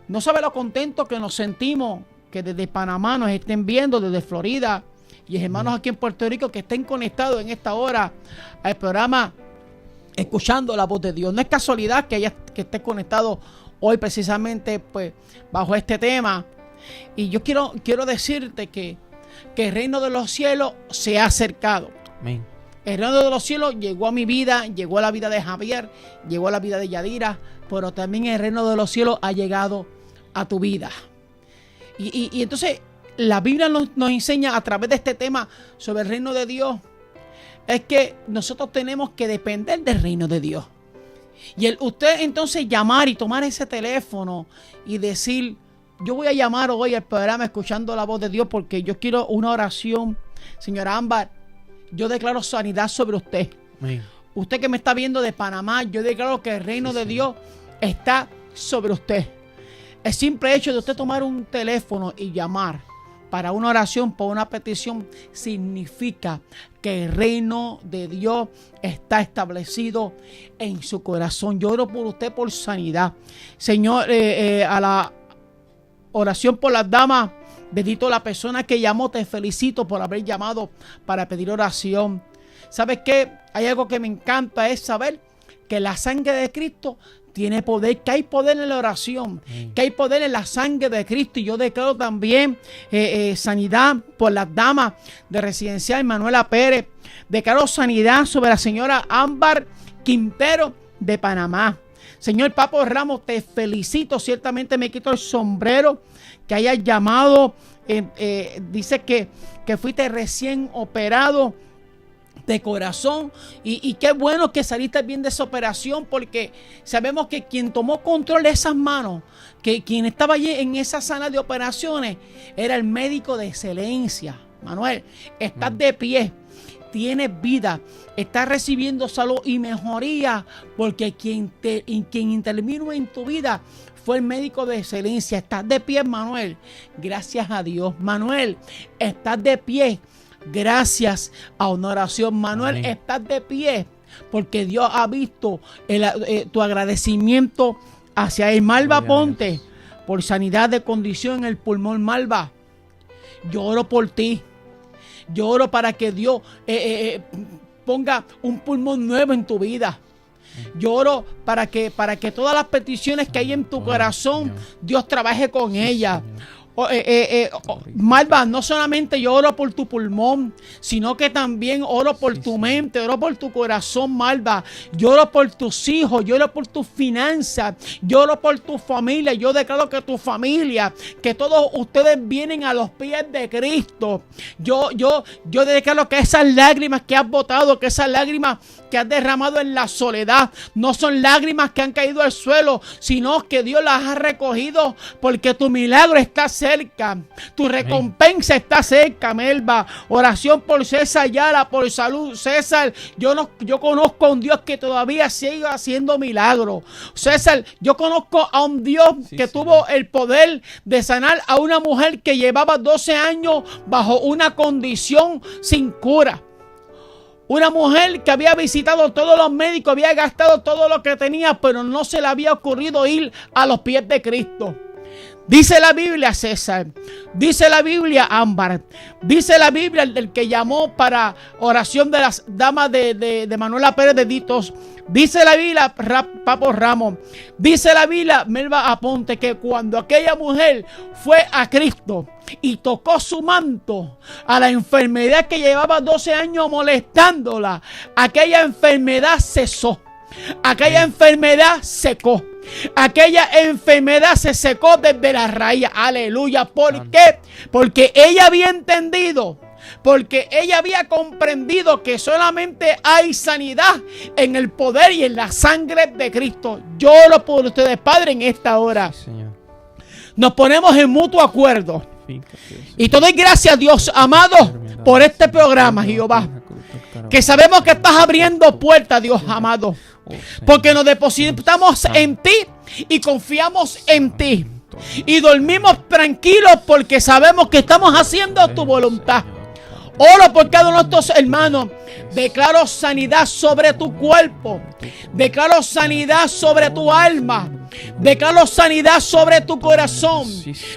[SPEAKER 1] No sabe lo contento que nos sentimos que desde Panamá nos estén viendo, desde Florida, y hermanos aquí en Puerto Rico que estén conectados en esta hora al programa escuchando la voz de Dios. No es casualidad que esté conectado hoy precisamente pues bajo este tema. Y yo quiero decirte que el reino de los cielos se ha acercado.
[SPEAKER 2] Amén.
[SPEAKER 1] El reino de los cielos llegó a mi vida, llegó a la vida de Javier, llegó a la vida de Yadira, pero también el reino de los cielos ha llegado a tu vida. Y entonces la Biblia nos enseña a través de este tema sobre el reino de Dios, es que nosotros tenemos que depender del reino de Dios. Y usted entonces llamar y tomar ese teléfono y decir, yo voy a llamar hoy al programa escuchando la voz de Dios porque yo quiero una oración. Señora Ámbar, yo declaro sanidad sobre usted.
[SPEAKER 2] Amén.
[SPEAKER 1] Usted que me está viendo de Panamá, yo declaro que el reino de Dios está sobre usted. El simple hecho de usted tomar un teléfono y llamar para una oración, por una petición, significa que el reino de Dios está establecido en su corazón. Yo oro por usted por sanidad. Señor, a la oración por las damas, bendito la persona que llamó, te felicito por haber llamado para pedir oración. ¿Sabes qué? Hay algo que me encanta, es saber que la sangre de Cristo tiene poder, que hay poder en la oración, que hay poder en la sangre de Cristo. Y yo declaro también sanidad por las damas de residencial Manuela Pérez. Declaro sanidad sobre la señora Ámbar Quintero de Panamá. Señor Papo Ramos, te felicito. Ciertamente me quito el sombrero que hayas llamado. Dice que fuiste recién operado de corazón y qué bueno que saliste bien de esa operación, porque sabemos que quien tomó control de esas manos, que quien estaba allí en esa sala de operaciones era el médico de excelencia. Manuel, estás de pie, tienes vida, estás recibiendo salud y mejoría, porque quien intervino en tu vida fue el médico de excelencia. Estás de pie, Manuel, gracias a Dios. Manuel, estás de pie gracias a una oración. Manuel, amén. Estás de pie porque Dios ha visto tu agradecimiento hacia él. Malva Ponte, por sanidad de condición en el pulmón. Malva, yo oro por ti. Yo oro para que Dios ponga un pulmón nuevo en tu vida. Yo oro para que todas las peticiones que hay en tu corazón, Dios trabaje con ellas. Malva, no solamente yo oro por tu pulmón, sino que también oro por tu mente, oro por tu corazón, Malva. Yo oro por tus hijos, yo oro por tus finanzas, yo oro por tu familia. Yo declaro que tu familia, que todos ustedes vienen a los pies de Cristo. Yo declaro que esas lágrimas que has botado, que esas lágrimas que has derramado en la soledad, no son lágrimas que han caído al suelo, sino que Dios las ha recogido, porque tu milagro está cerca, tu recompensa está cerca, Melba. Oración por César Ayala, por salud. César, yo conozco a un Dios que todavía sigue haciendo milagros. César, yo conozco a un Dios que tuvo el poder de sanar a una mujer que llevaba 12 años bajo una condición sin cura. Una mujer que había visitado todos los médicos, había gastado todo lo que tenía, pero no se le había ocurrido ir a los pies de Cristo. Dice la Biblia, César, dice la Biblia, Ámbar, dice la Biblia, el que llamó para oración de las damas de Manuela Pérez de Ditos, dice la Biblia, Papo Ramos, dice la Biblia, Melba Aponte, que cuando aquella mujer fue a Cristo y tocó su manto, a la enfermedad que llevaba 12 años molestándola, aquella enfermedad cesó, aquella enfermedad secó. Aquella enfermedad se secó desde la raíz. Aleluya. ¿Por qué? Porque ella había entendido porque ella había comprendido que solamente hay sanidad en el poder y en la sangre de Cristo. Yo oro por ustedes, Padre, en esta hora.
[SPEAKER 2] Sí, Señor.
[SPEAKER 1] Nos ponemos en mutuo acuerdo. Y te doy gracias, Dios amado, por este programa, Jehová. Que sabemos que estás abriendo puertas, Dios amado. Porque nos depositamos en ti y confiamos en ti. Y dormimos tranquilos porque sabemos que estamos haciendo tu voluntad. Oro por cada uno de estos hermanos. Declaro sanidad sobre tu cuerpo. Declaro sanidad sobre tu alma. Declaro sanidad sobre tu corazón.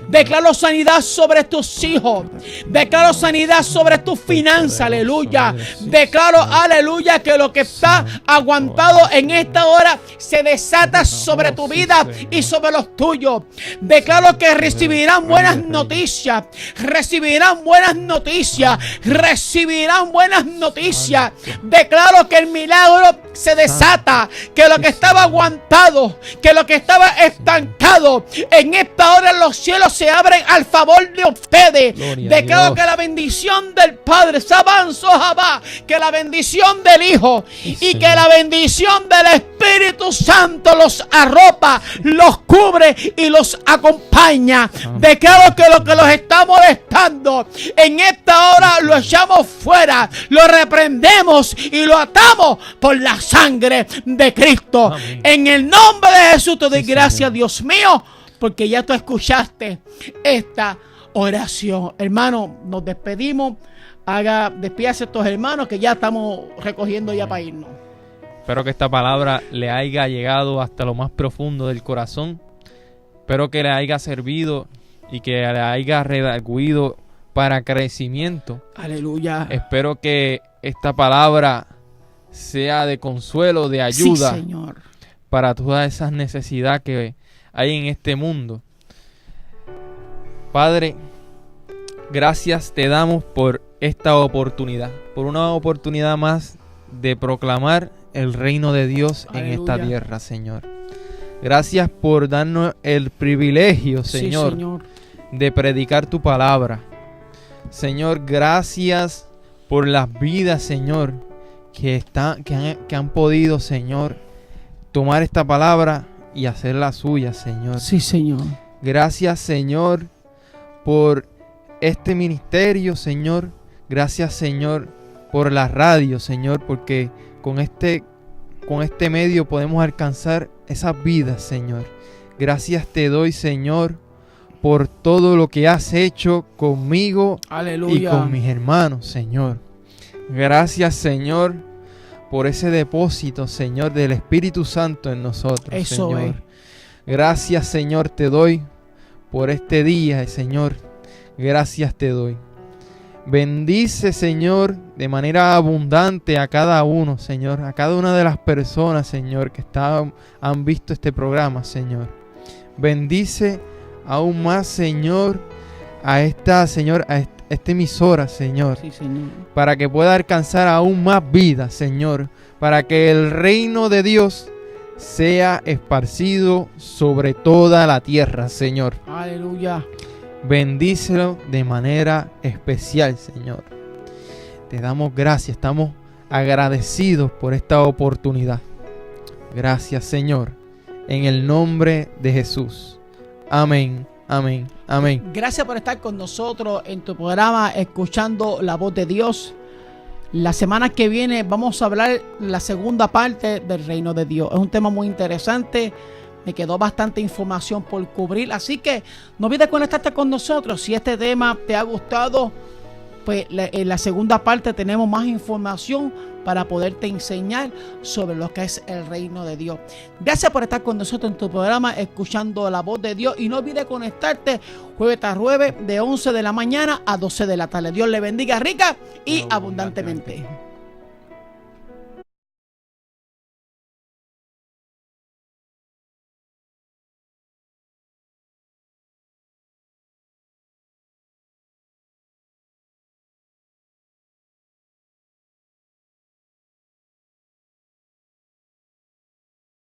[SPEAKER 1] Declaro sanidad sobre tus hijos. Declaro sanidad sobre tus finanzas. Aleluya. Declaro, aleluya, que lo que está aguantado en esta hora se desata sobre tu vida y sobre los tuyos. Declaro que recibirán buenas noticias. Recibirán buenas noticias. Recibirán buenas noticias. Declaro que el milagro se desata, que lo que estaba aguantado, que lo que estaba estancado, en esta hora los cielos se abren al favor de ustedes. Declaro que la bendición del Padre se avanzó, Jabá, que la bendición del Hijo y que la bendición del Espíritu Santo los arropa, los cubre y los acompaña. Declaro que lo que los está molestando en esta hora lo echamos fuera, lo reprendemos y lo atamos por la sangre de Cristo.
[SPEAKER 2] Amén.
[SPEAKER 1] En el nombre de Jesús te doy gracias, Dios mío, porque ya tú escuchaste esta oración. Hermano, nos despedimos. Despídase a estos hermanos que ya estamos recogiendo ya para irnos.
[SPEAKER 2] Espero que esta palabra le haya llegado hasta lo más profundo del corazón. Espero que le haya servido y que le haya redarguido para crecimiento.
[SPEAKER 1] Aleluya.
[SPEAKER 2] Espero que esta palabra sea de consuelo, de ayuda,
[SPEAKER 1] sí, Señor,
[SPEAKER 2] para todas esas necesidades que hay en este mundo. Padre, gracias te damos por esta oportunidad, por una oportunidad más de proclamar el reino de Dios en esta tierra, Señor. Gracias por darnos el privilegio, Señor,
[SPEAKER 1] sí, Señor,
[SPEAKER 2] de predicar tu palabra. Señor, gracias por las vidas, Señor, que han podido, Señor, tomar esta palabra y hacerla suya, Señor.
[SPEAKER 1] Sí, Señor.
[SPEAKER 2] Gracias, Señor, por este ministerio, Señor. Gracias, Señor, por la radio, Señor, porque con este medio podemos alcanzar esas vidas, Señor. Gracias te doy, Señor, por todo lo que has hecho conmigo.
[SPEAKER 1] Aleluya.
[SPEAKER 2] Y con mis hermanos, Señor. Gracias, Señor, por ese depósito, Señor, del Espíritu Santo en nosotros,
[SPEAKER 1] Eso
[SPEAKER 2] Señor.
[SPEAKER 1] es.
[SPEAKER 2] Gracias, Señor, te doy por este día, Señor. Gracias te doy. Bendice, Señor, de manera abundante a cada uno, Señor, a cada una de las personas, Señor, que han visto este programa, Señor. Bendice aún más, Señor, a esta emisora, Señor,
[SPEAKER 1] Sí, Señor.
[SPEAKER 2] para que pueda alcanzar aún más vida, Señor, para que el reino de Dios sea esparcido sobre toda la tierra, Señor.
[SPEAKER 1] Aleluya.
[SPEAKER 2] Bendícelo de manera especial, Señor. Te damos gracias, estamos agradecidos por esta oportunidad. Gracias, Señor, en el nombre de Jesús. Amén, amén, amén.
[SPEAKER 1] Gracias por estar con nosotros en tu programa Escuchando la Voz de Dios. La semana que viene vamos a hablar la segunda parte del reino de Dios. Es un tema muy interesante. Me quedó bastante información por cubrir. Así que no olvides conectarte con nosotros. Si este tema te ha gustado, pues en la segunda parte tenemos más información para poderte enseñar sobre lo que es el reino de Dios. Gracias por estar con nosotros en tu programa Escuchando la Voz de Dios. Y no olvides conectarte jueves tras jueves de 11 de la mañana a 12 de la tarde. Dios le bendiga rica y abundantemente.